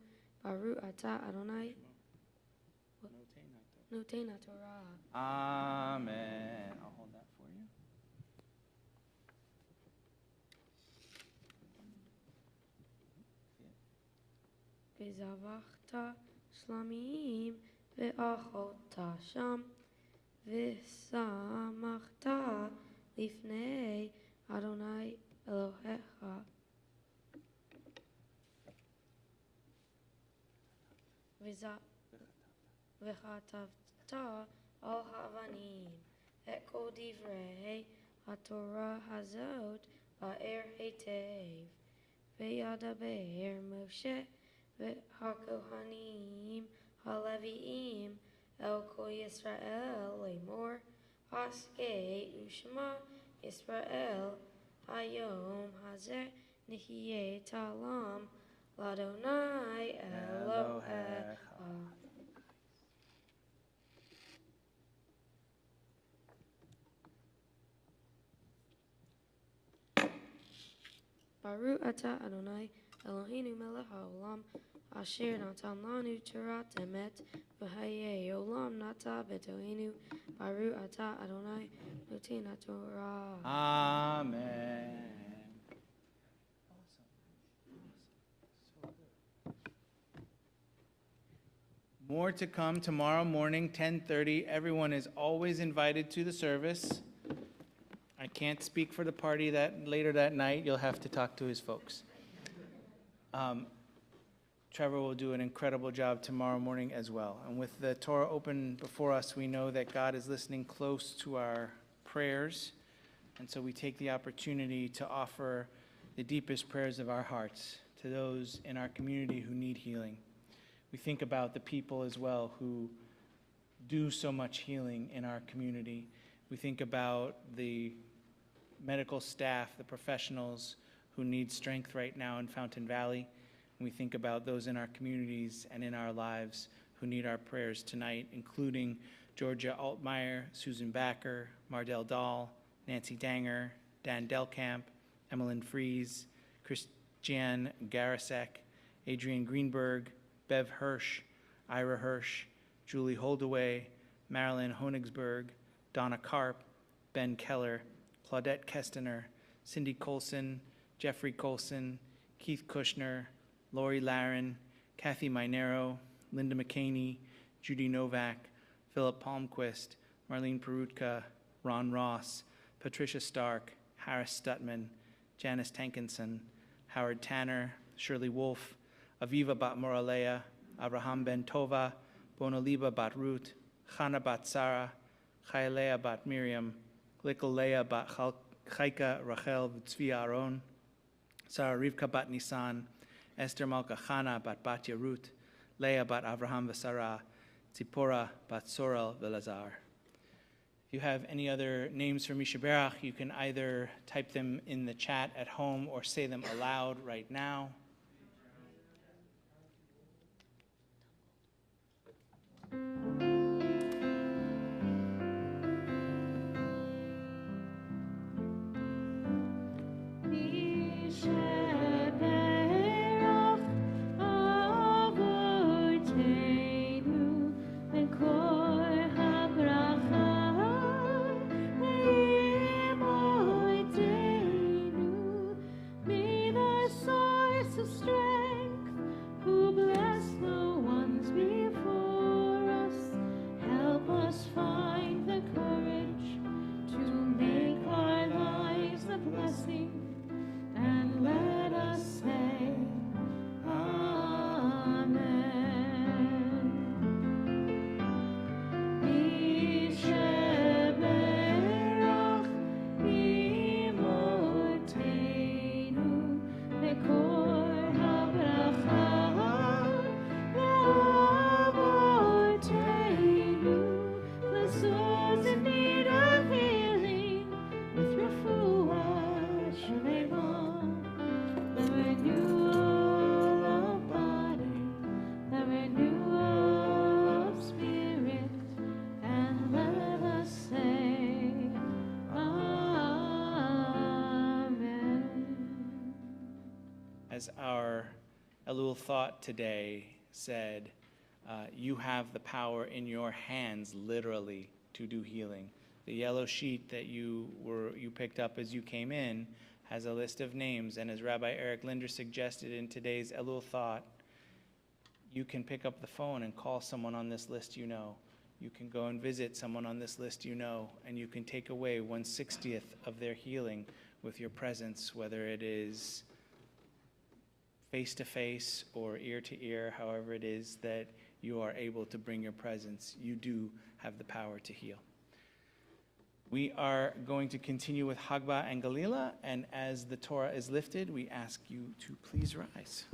Baruch Ata Adonai Notena Torah. Amen. I'll hold that for you. V'zavachta shlamim ve'achota sham v'samachta lifnei Adonai Elohecha. V'chatavta al havanim et kol divrei HaTorah hazot ba'er hetev. Ve'yadaber Moshe ve'hakohanim haleviim el kol Yisrael lemor haskei ushma Yisrael hayom hazeh nihye talam ladonai Elohecha. Baruch atah Adonai Eloheinu melech haolam asher natan lanu Torat emet v'hayei olam nata b'toenu. Baruch atah Adonai noten haTorah. Amen. More to come tomorrow morning, 10:30. Everyone is always invited to the service. I can't speak for the party that later that night. You'll have to talk to his folks. Trevor will do an incredible job tomorrow morning as well. And with the Torah open before us, we know that God is listening close to our prayers. And so we take the opportunity to offer the deepest prayers of our hearts to those in our community who need healing. We think about the people as well who do so much healing in our community. We think about the medical staff, the professionals who need strength right now in Fountain Valley. And we think about those in our communities and in our lives who need our prayers tonight, including Georgia Altmeyer, Susan Backer, Mardell Dahl, Nancy Danger, Dan Delkamp, Emmeline Fries, Christiane Garasek, Adrian Greenberg, Bev Hirsch, Ira Hirsch, Julie Holdaway, Marilyn Honigsberg, Donna Karp, Ben Keller, Claudette Kestener, Cindy Colson, Jeffrey Colson, Keith Kushner, Lori Laren, Kathy Minero, Linda McCaney, Judy Novak, Philip Palmquist, Marlene Perutka, Ron Ross, Patricia Stark, Harris Stutman, Janice Tankinson, Howard Tanner, Shirley Wolf, Aviva Bat Moralea, Abraham Ben Tova, Bonaliba Bat Ruth, Chana Bat Sarah, Chailea Bat Miriam, Glikolea Bat Chaika Rachel Tzvi Aaron, Sarah Rivka Bat Nisan, Esther Malka Chana Bat Batya Ruth, Leah Bat Avraham V'Sarah, Tzipora Bat Sorel Velazar. If you have any other names for Mishaberach, you can either type them in the chat at home or say them aloud right now. As our Elul thought today said, you have the power in your hands, literally, to do healing. The yellow sheet that you picked up as you came in has a list of names, and as Rabbi Eric Linder suggested in today's Elul thought, you can pick up the phone and call someone on this list you know. You can go and visit someone on this list you know, and you can take away 1/60th of their healing with your presence, whether it is face-to-face or ear-to-ear, however it is that you are able to bring your presence. You do have the power to heal. We are going to continue with Hagba and Galila, and as the Torah is lifted, we ask you to please rise.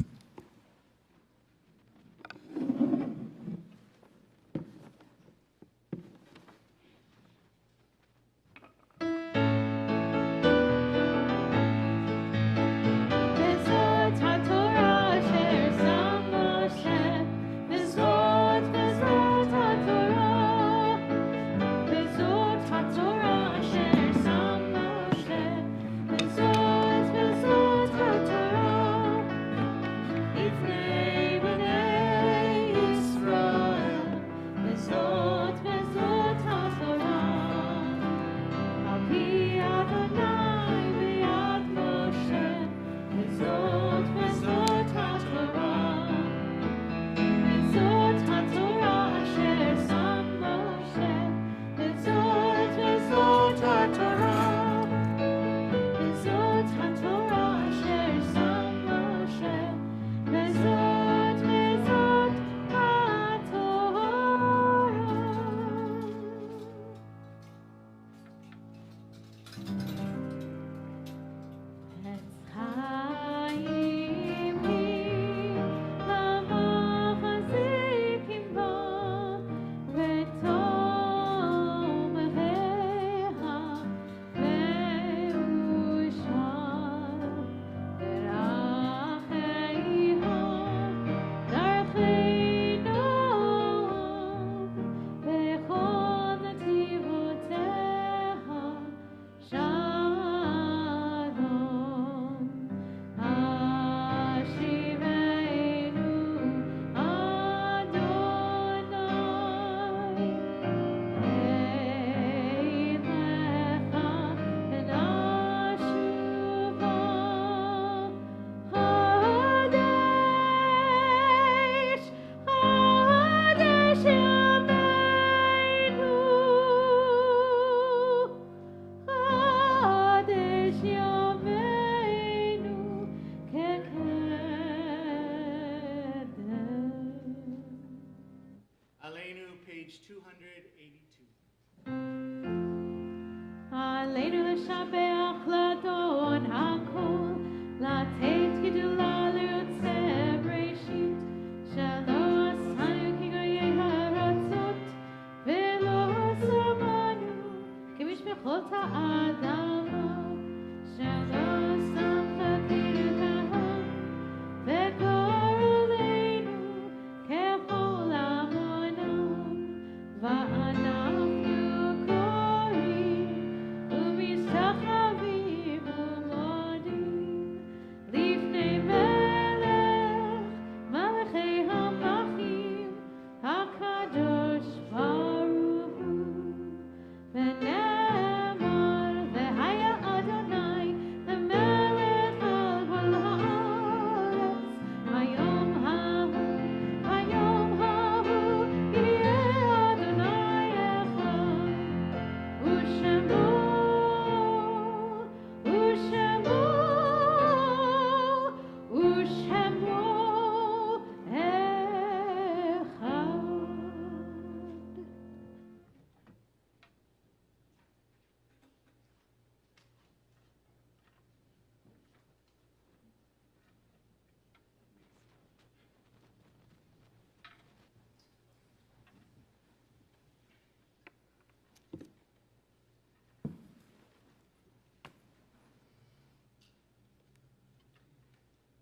Page 282. עלינו לשבח לאדון הכל, לתת גדולה ליוצא בראשית, שלא עשנו כגויי הארצות, ולא שמנו כמשפחות האדמה, שלא שם חכינו תהום, וגורלנו ככל עמונם, ואנחנו קוראים ומשתחווים ומודים לפני מלך מלכי המלכים הקדוש ברוך הוא. ונאמר והיה אדוני למלך על כל הארץ, ביום ההוא יהיה אדוני אחד, ושמו אחד.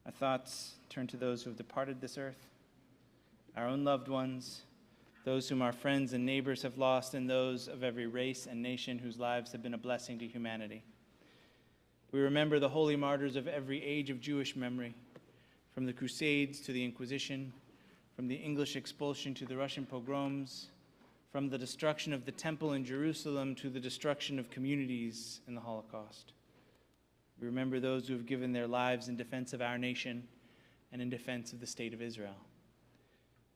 Our thoughts turn to those who have departed this earth, our own loved ones, those whom our friends and neighbors have lost, and those of every race and nation whose lives have been a blessing to humanity. We remember the holy martyrs of every age of Jewish memory, from the Crusades to the Inquisition, from the English expulsion to the Russian pogroms, from the destruction of the temple in Jerusalem to the destruction of communities in the Holocaust. We remember those who have given their lives in defense of our nation and in defense of the state of Israel.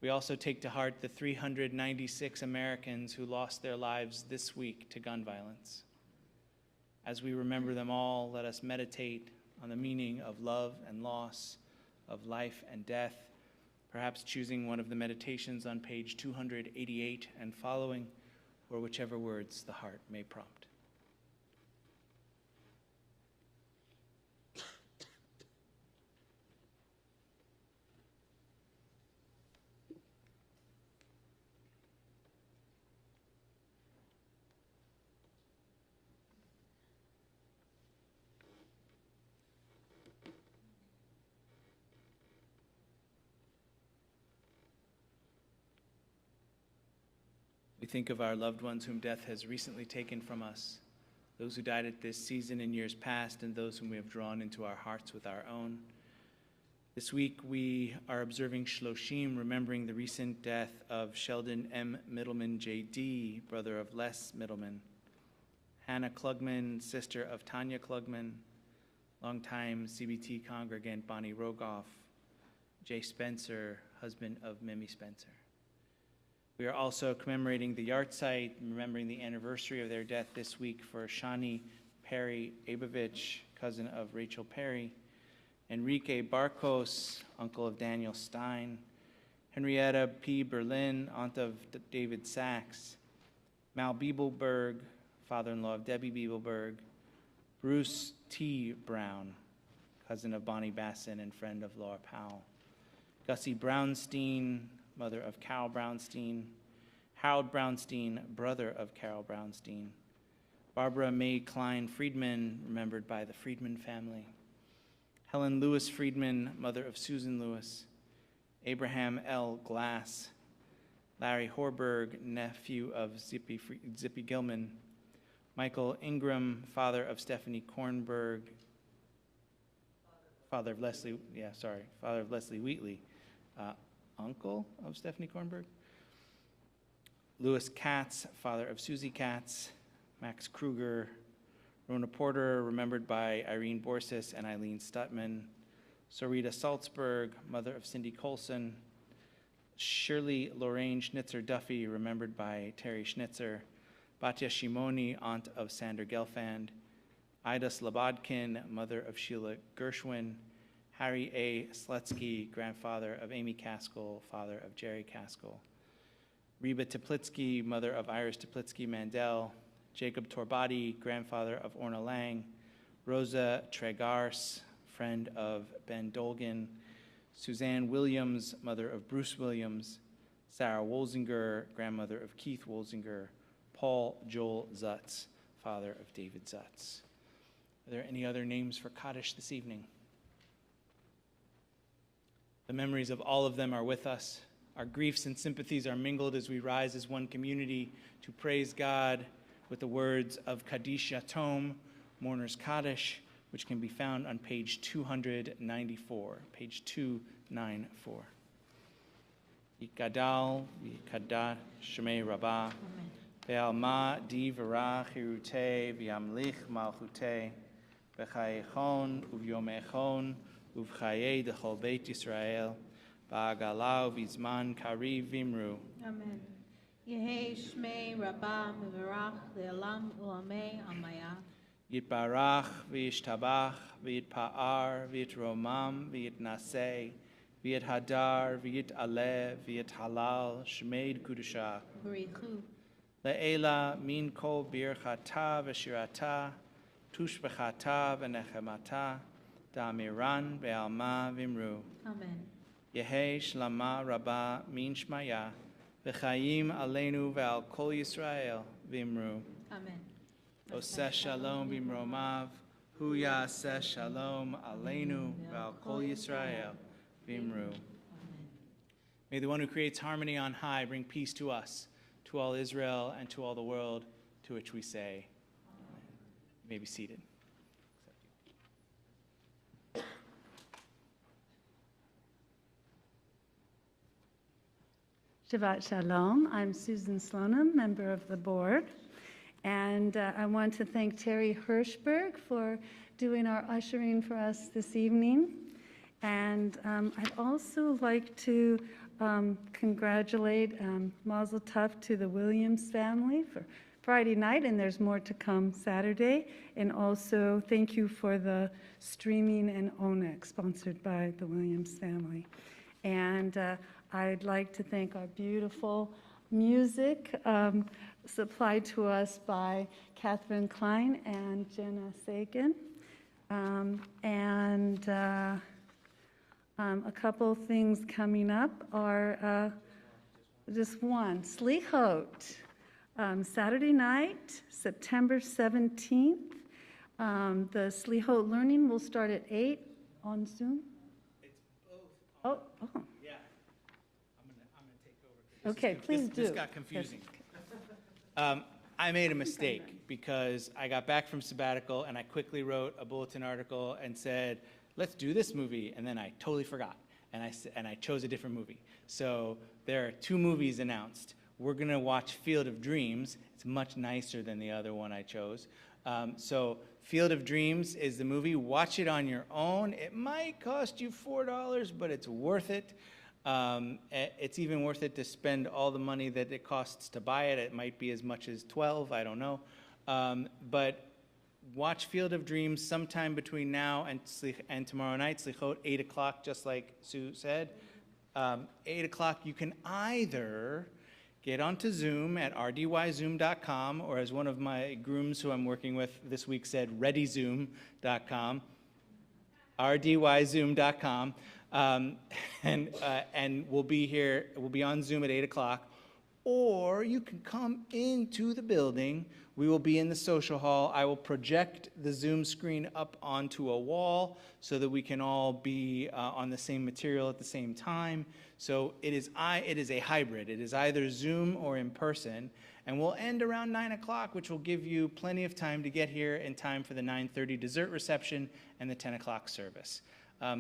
We also take to heart the 396 Americans who lost their lives this week to gun violence. As we remember them all, let us meditate on the meaning of love and loss, of life and death, perhaps choosing one of the meditations on page 288 and following, or whichever words the heart may prompt. think of our loved ones whom death has recently taken from us, those who died at this season in years past, and those whom we have drawn into our hearts with our own. This week we are observing Shloshim, remembering the recent death of Sheldon M. Middleman, J.D., brother of Les Middleman, Hannah Klugman, sister of Tanya Klugman, longtime CBT congregant Bonnie Rogoff, Jay Spencer, husband of Mimi Spencer. We are also commemorating the yahrzeit, remembering the anniversary of their death this week for Shani Perry Abovich, cousin of Rachel Perry, Enrique Barcos, uncle of Daniel Stein, Henrietta P. Berlin, aunt of David Sachs, Mal Biebelberg, father-in-law of Debbie Biebelberg, Bruce T. Brown, cousin of Bonnie Basson and friend of Laura Powell, Gussie Brownstein, mother of Carol Brownstein, Harold Brownstein, brother of Carol Brownstein, Barbara Mae Klein Friedman, remembered by the Friedman family, Helen Lewis Friedman, mother of Susan Lewis, Abraham L. Glass, Larry Horberg, nephew of Zippy Gilman, Michael Ingram, father of Stephanie Kornberg, father of Leslie Wheatley, uncle of Stephanie Kornberg, Louis Katz, father of Susie Katz, Max Kruger, Rona Porter, remembered by Irene Borsis and Eileen Stutman, Sarita Salzberg, mother of Cindy Colson, Shirley Lorraine Schnitzer Duffy, remembered by Terry Schnitzer, Batya Shimoni, aunt of Sander Gelfand, Ida Slobodkin, mother of Sheila Gershwin, Harry A. Slutsky, grandfather of Amy Caskell, father of Jerry Caskell, Reba Teplitsky, mother of Iris Teplitsky Mandel, Jacob Torbati, grandfather of Orna Lang, Rosa Tregars, friend of Ben Dolgan, Suzanne Williams, mother of Bruce Williams, Sarah Wolzinger, grandmother of Keith Wolzinger, Paul Joel Zutz, father of David Zutz. Are there any other names for Kaddish this evening? The memories of all of them are with us. Our griefs and sympathies are mingled as we rise as one community to praise God with the words of Kaddish Yatom, Mourner's Kaddish, which can be found on page 294, page 294. Yikadal, Yikadash, Shemei Rabbah, Ve'alma di v'rach hirutei, v'yamlich malchutei, v'chayechon, uvyomechon, uv'chayei dechol beit Yisrael, ba'agala u'vizman kariv vimru. Amen. Yehei Shmei Rabbah Mevarach Le'olam U'amei Amaya. Yitbarach v'yishtabach v'yitpa'ar v'yitromam v'yitnaseh v'yithadar v'yitaleh v'yithalal shmeid kudusha. Barichu. Le'ela min kol birchata v'shirata tushbechata v'nechemata da'amiran ve'alma v'imru. Amen. Yehei shlama rabba min shmaya v'chayim aleinu ve'al kol Yisrael v'imru. Amen. Oseh shalom bimromav, hu yaseh shalom aleinu ve'al kol Yisrael v'imru. May the one who creates harmony on high bring peace to us, to all Israel, and to all the world, to which we say, Amen. You may be seated. Shabbat Shalom. I'm Susan Slonim, member of the board. And I want to thank Terry Hirschberg for doing our ushering for us this evening. And I'd also like to congratulate Mazel Tov to the Williams family for Friday night, and there's more to come Saturday. And also thank you for the streaming and ONEC sponsored by the Williams family. And I'd like to thank our beautiful music supplied to us by Catherine Klein and Jenna Sagan. A couple things coming up are just one, Slichot, Saturday night, September 17th. The Slichot learning will start at 8 on Zoom. It's both. Oh. Yeah. I'm gonna take over. Okay, please do. This got confusing. I made a mistake because I got back from sabbatical and I quickly wrote a bulletin article and said, let's do this movie, and then I totally forgot, and I chose a different movie. So there are 2 movies announced. We're gonna watch Field of Dreams. It's much nicer than the other one I chose. So Field of Dreams is the movie. Watch it on your own. It might cost you $4, but it's worth it. It's even worth it to spend all the money that it costs to buy it. It might be as much as 12, I don't know. But watch Field of Dreams sometime between now and tomorrow night, Slichot, 8 o'clock, just like Sue said. 8 o'clock, you can either get onto Zoom at rdyzoom.com, or as one of my grooms who I'm working with this week said, readyzoom.com, rdyzoom.com. And we'll be here, we'll be on Zoom at 8 o'clock, or you can come into the building. We will be in the social hall. I will project the Zoom screen up onto a wall so that we can all be on the same material at the same time. So it is a hybrid. It is either Zoom or in person, and we'll end around 9 o'clock, which will give you plenty of time to get here in time for the 9:30 dessert reception and the 10 o'clock service.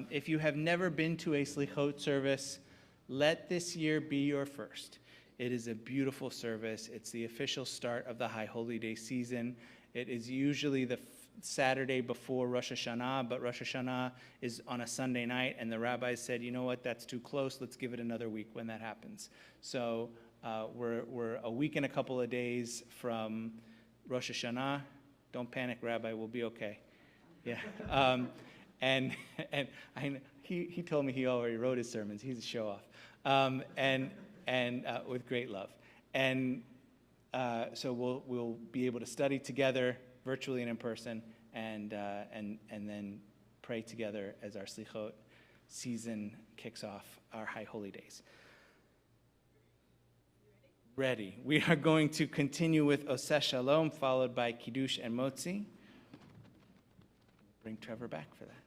If you have never been to a Slichot service, let this year be your first. It is a beautiful service. It's the official start of the High Holy Day season. It is usually the Saturday before Rosh Hashanah, but Rosh Hashanah is on a Sunday night, and the rabbis said, you know what, that's too close. Let's give it another week when that happens. So we're a week and a couple of days from Rosh Hashanah. Don't panic, Rabbi. We'll be okay. Yeah. He told me he already wrote his sermons. He's a show-off, and with great love. And so we'll be able to study together, virtually and in person, and then pray together as our Slichot season kicks off our High Holy Days. Ready. We are going to continue with Oseh Shalom, followed by Kiddush and Motzi. Bring Trevor back for that.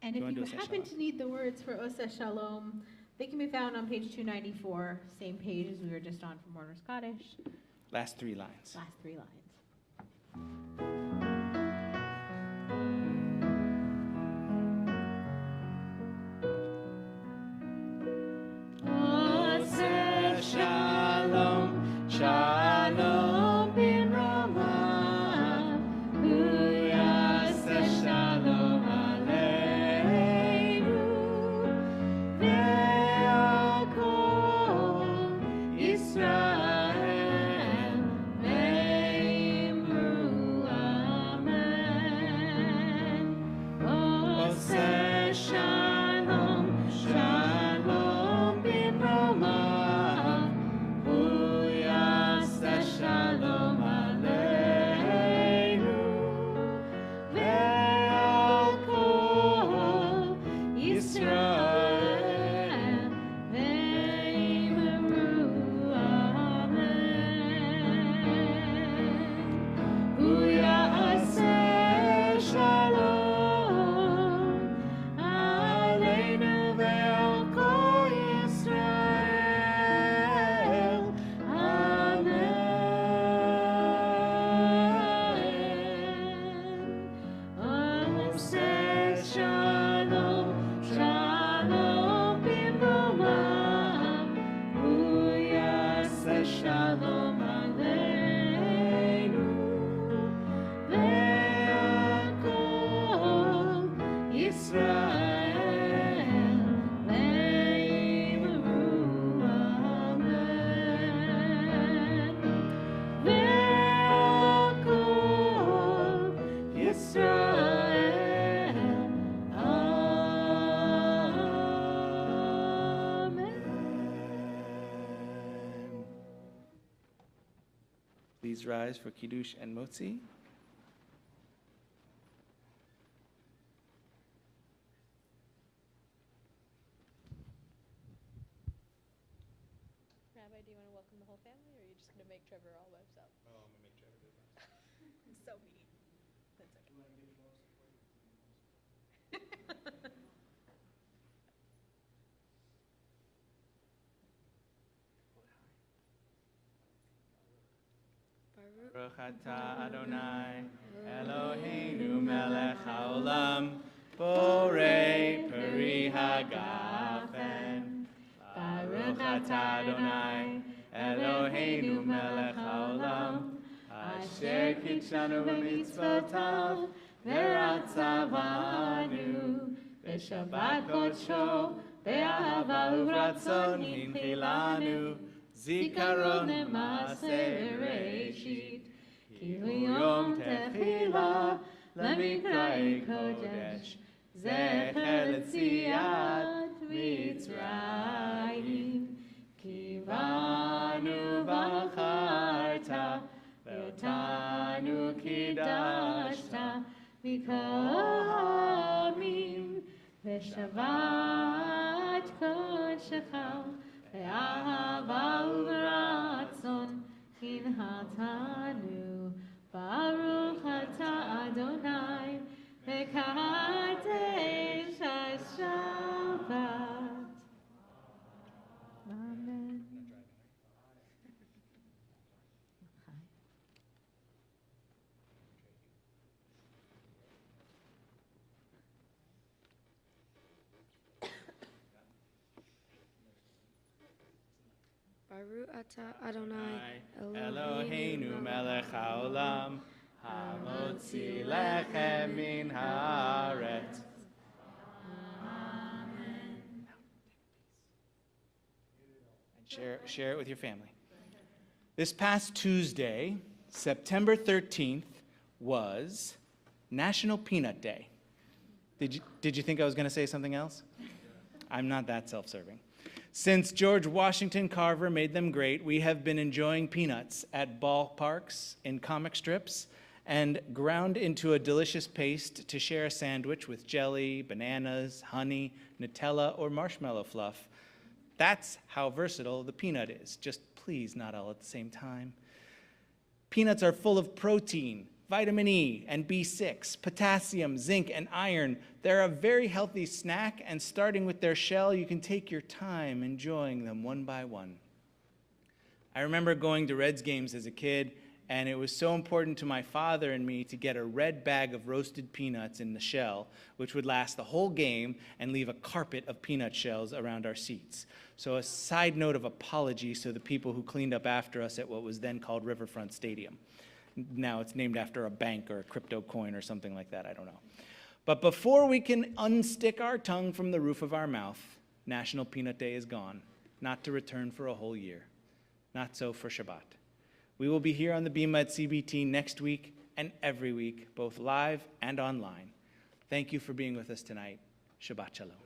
And Do you if wanna you do Oseh happen Shalom? to need the words for Oseh Shalom, they can be found on page 294, same page as we were just on from Warner Scottish, Last 3 lines. last 3 lines. Oseh Shalom, Shalom bin Ramah, Uyaseh Shalom Aleinu, Ve'al kol Yisrael, Ve'imru Amen. Oseh Shalom, Shalom bin Ramah, Uyaseh Shalom Aleinu, Ve'al kol Yisrael, Ve'imru Amen. Uyaseh Shalom Aleinu ve'al kol Yisrael. Amen. Oseh Shalom, Shalom b'momah, Uyaseh Shalom Aleinu, ve'al kol Yisrael, ve'imru Amen. Ve'al kol Yisrael, Amen. Please rise for Kiddush and Motzi. Rabbi, do you want to welcome the whole family, or are you just going to make Trevor all webs up? Oh, I'm gonna make Trevor do that. So mean. That's okay. Baruch atah Adonai, Eloheinu melech haolam, borei peri hagafen. Baruch atah Adonai, Eloheinu melech haolam, asher kitshanu b'mitzvotav, v'ratzavanu, v'shabbat kodsho, v'ahava uvratzon hinchilanu, zikaron le'maaseh bereshit, ki hu yom tefila, lemikrai kodesh, zecher letziat Mitzrayim, ki banu bacharta, ve'otanu kidashta, mikol ha'amim, ve'shavat kodshecha, ve'ahava uvratzon hinhatanu, Baruch atah Adonai, v'kadesh ha-Shabbat. Amen. Baruch atah Adonai, Eloheinu melech haolam, hamotzi lechem min haaretz. And share it with your family. This past Tuesday, September 13th, was National Peanut Day. Did you think I was going to say something else? I'm not that self-serving. Since George Washington Carver made them great, we have been enjoying peanuts at ballparks, in comic strips, and ground into a delicious paste to share a sandwich with jelly, bananas, honey, Nutella, or marshmallow fluff. That's how versatile the peanut is. Just please not all at the same time. Peanuts are full of protein, vitamin E and B6, potassium, zinc, and iron. They're a very healthy snack, and starting with their shell, you can take your time enjoying them one by one. I remember going to Reds games as a kid, and it was so important to my father and me to get a red bag of roasted peanuts in the shell, which would last the whole game and leave a carpet of peanut shells around our seats. So a side note of apology to the people who cleaned up after us at what was then called Riverfront Stadium. Now it's named after a bank or a crypto coin or something like that, I don't know. But before we can unstick our tongue from the roof of our mouth, National Peanut Day is gone, not to return for a whole year. Not so for Shabbat. We will be here on the Bnai Tzedek CBT next week and every week, both live and online. Thank you for being with us tonight. Shabbat Shalom.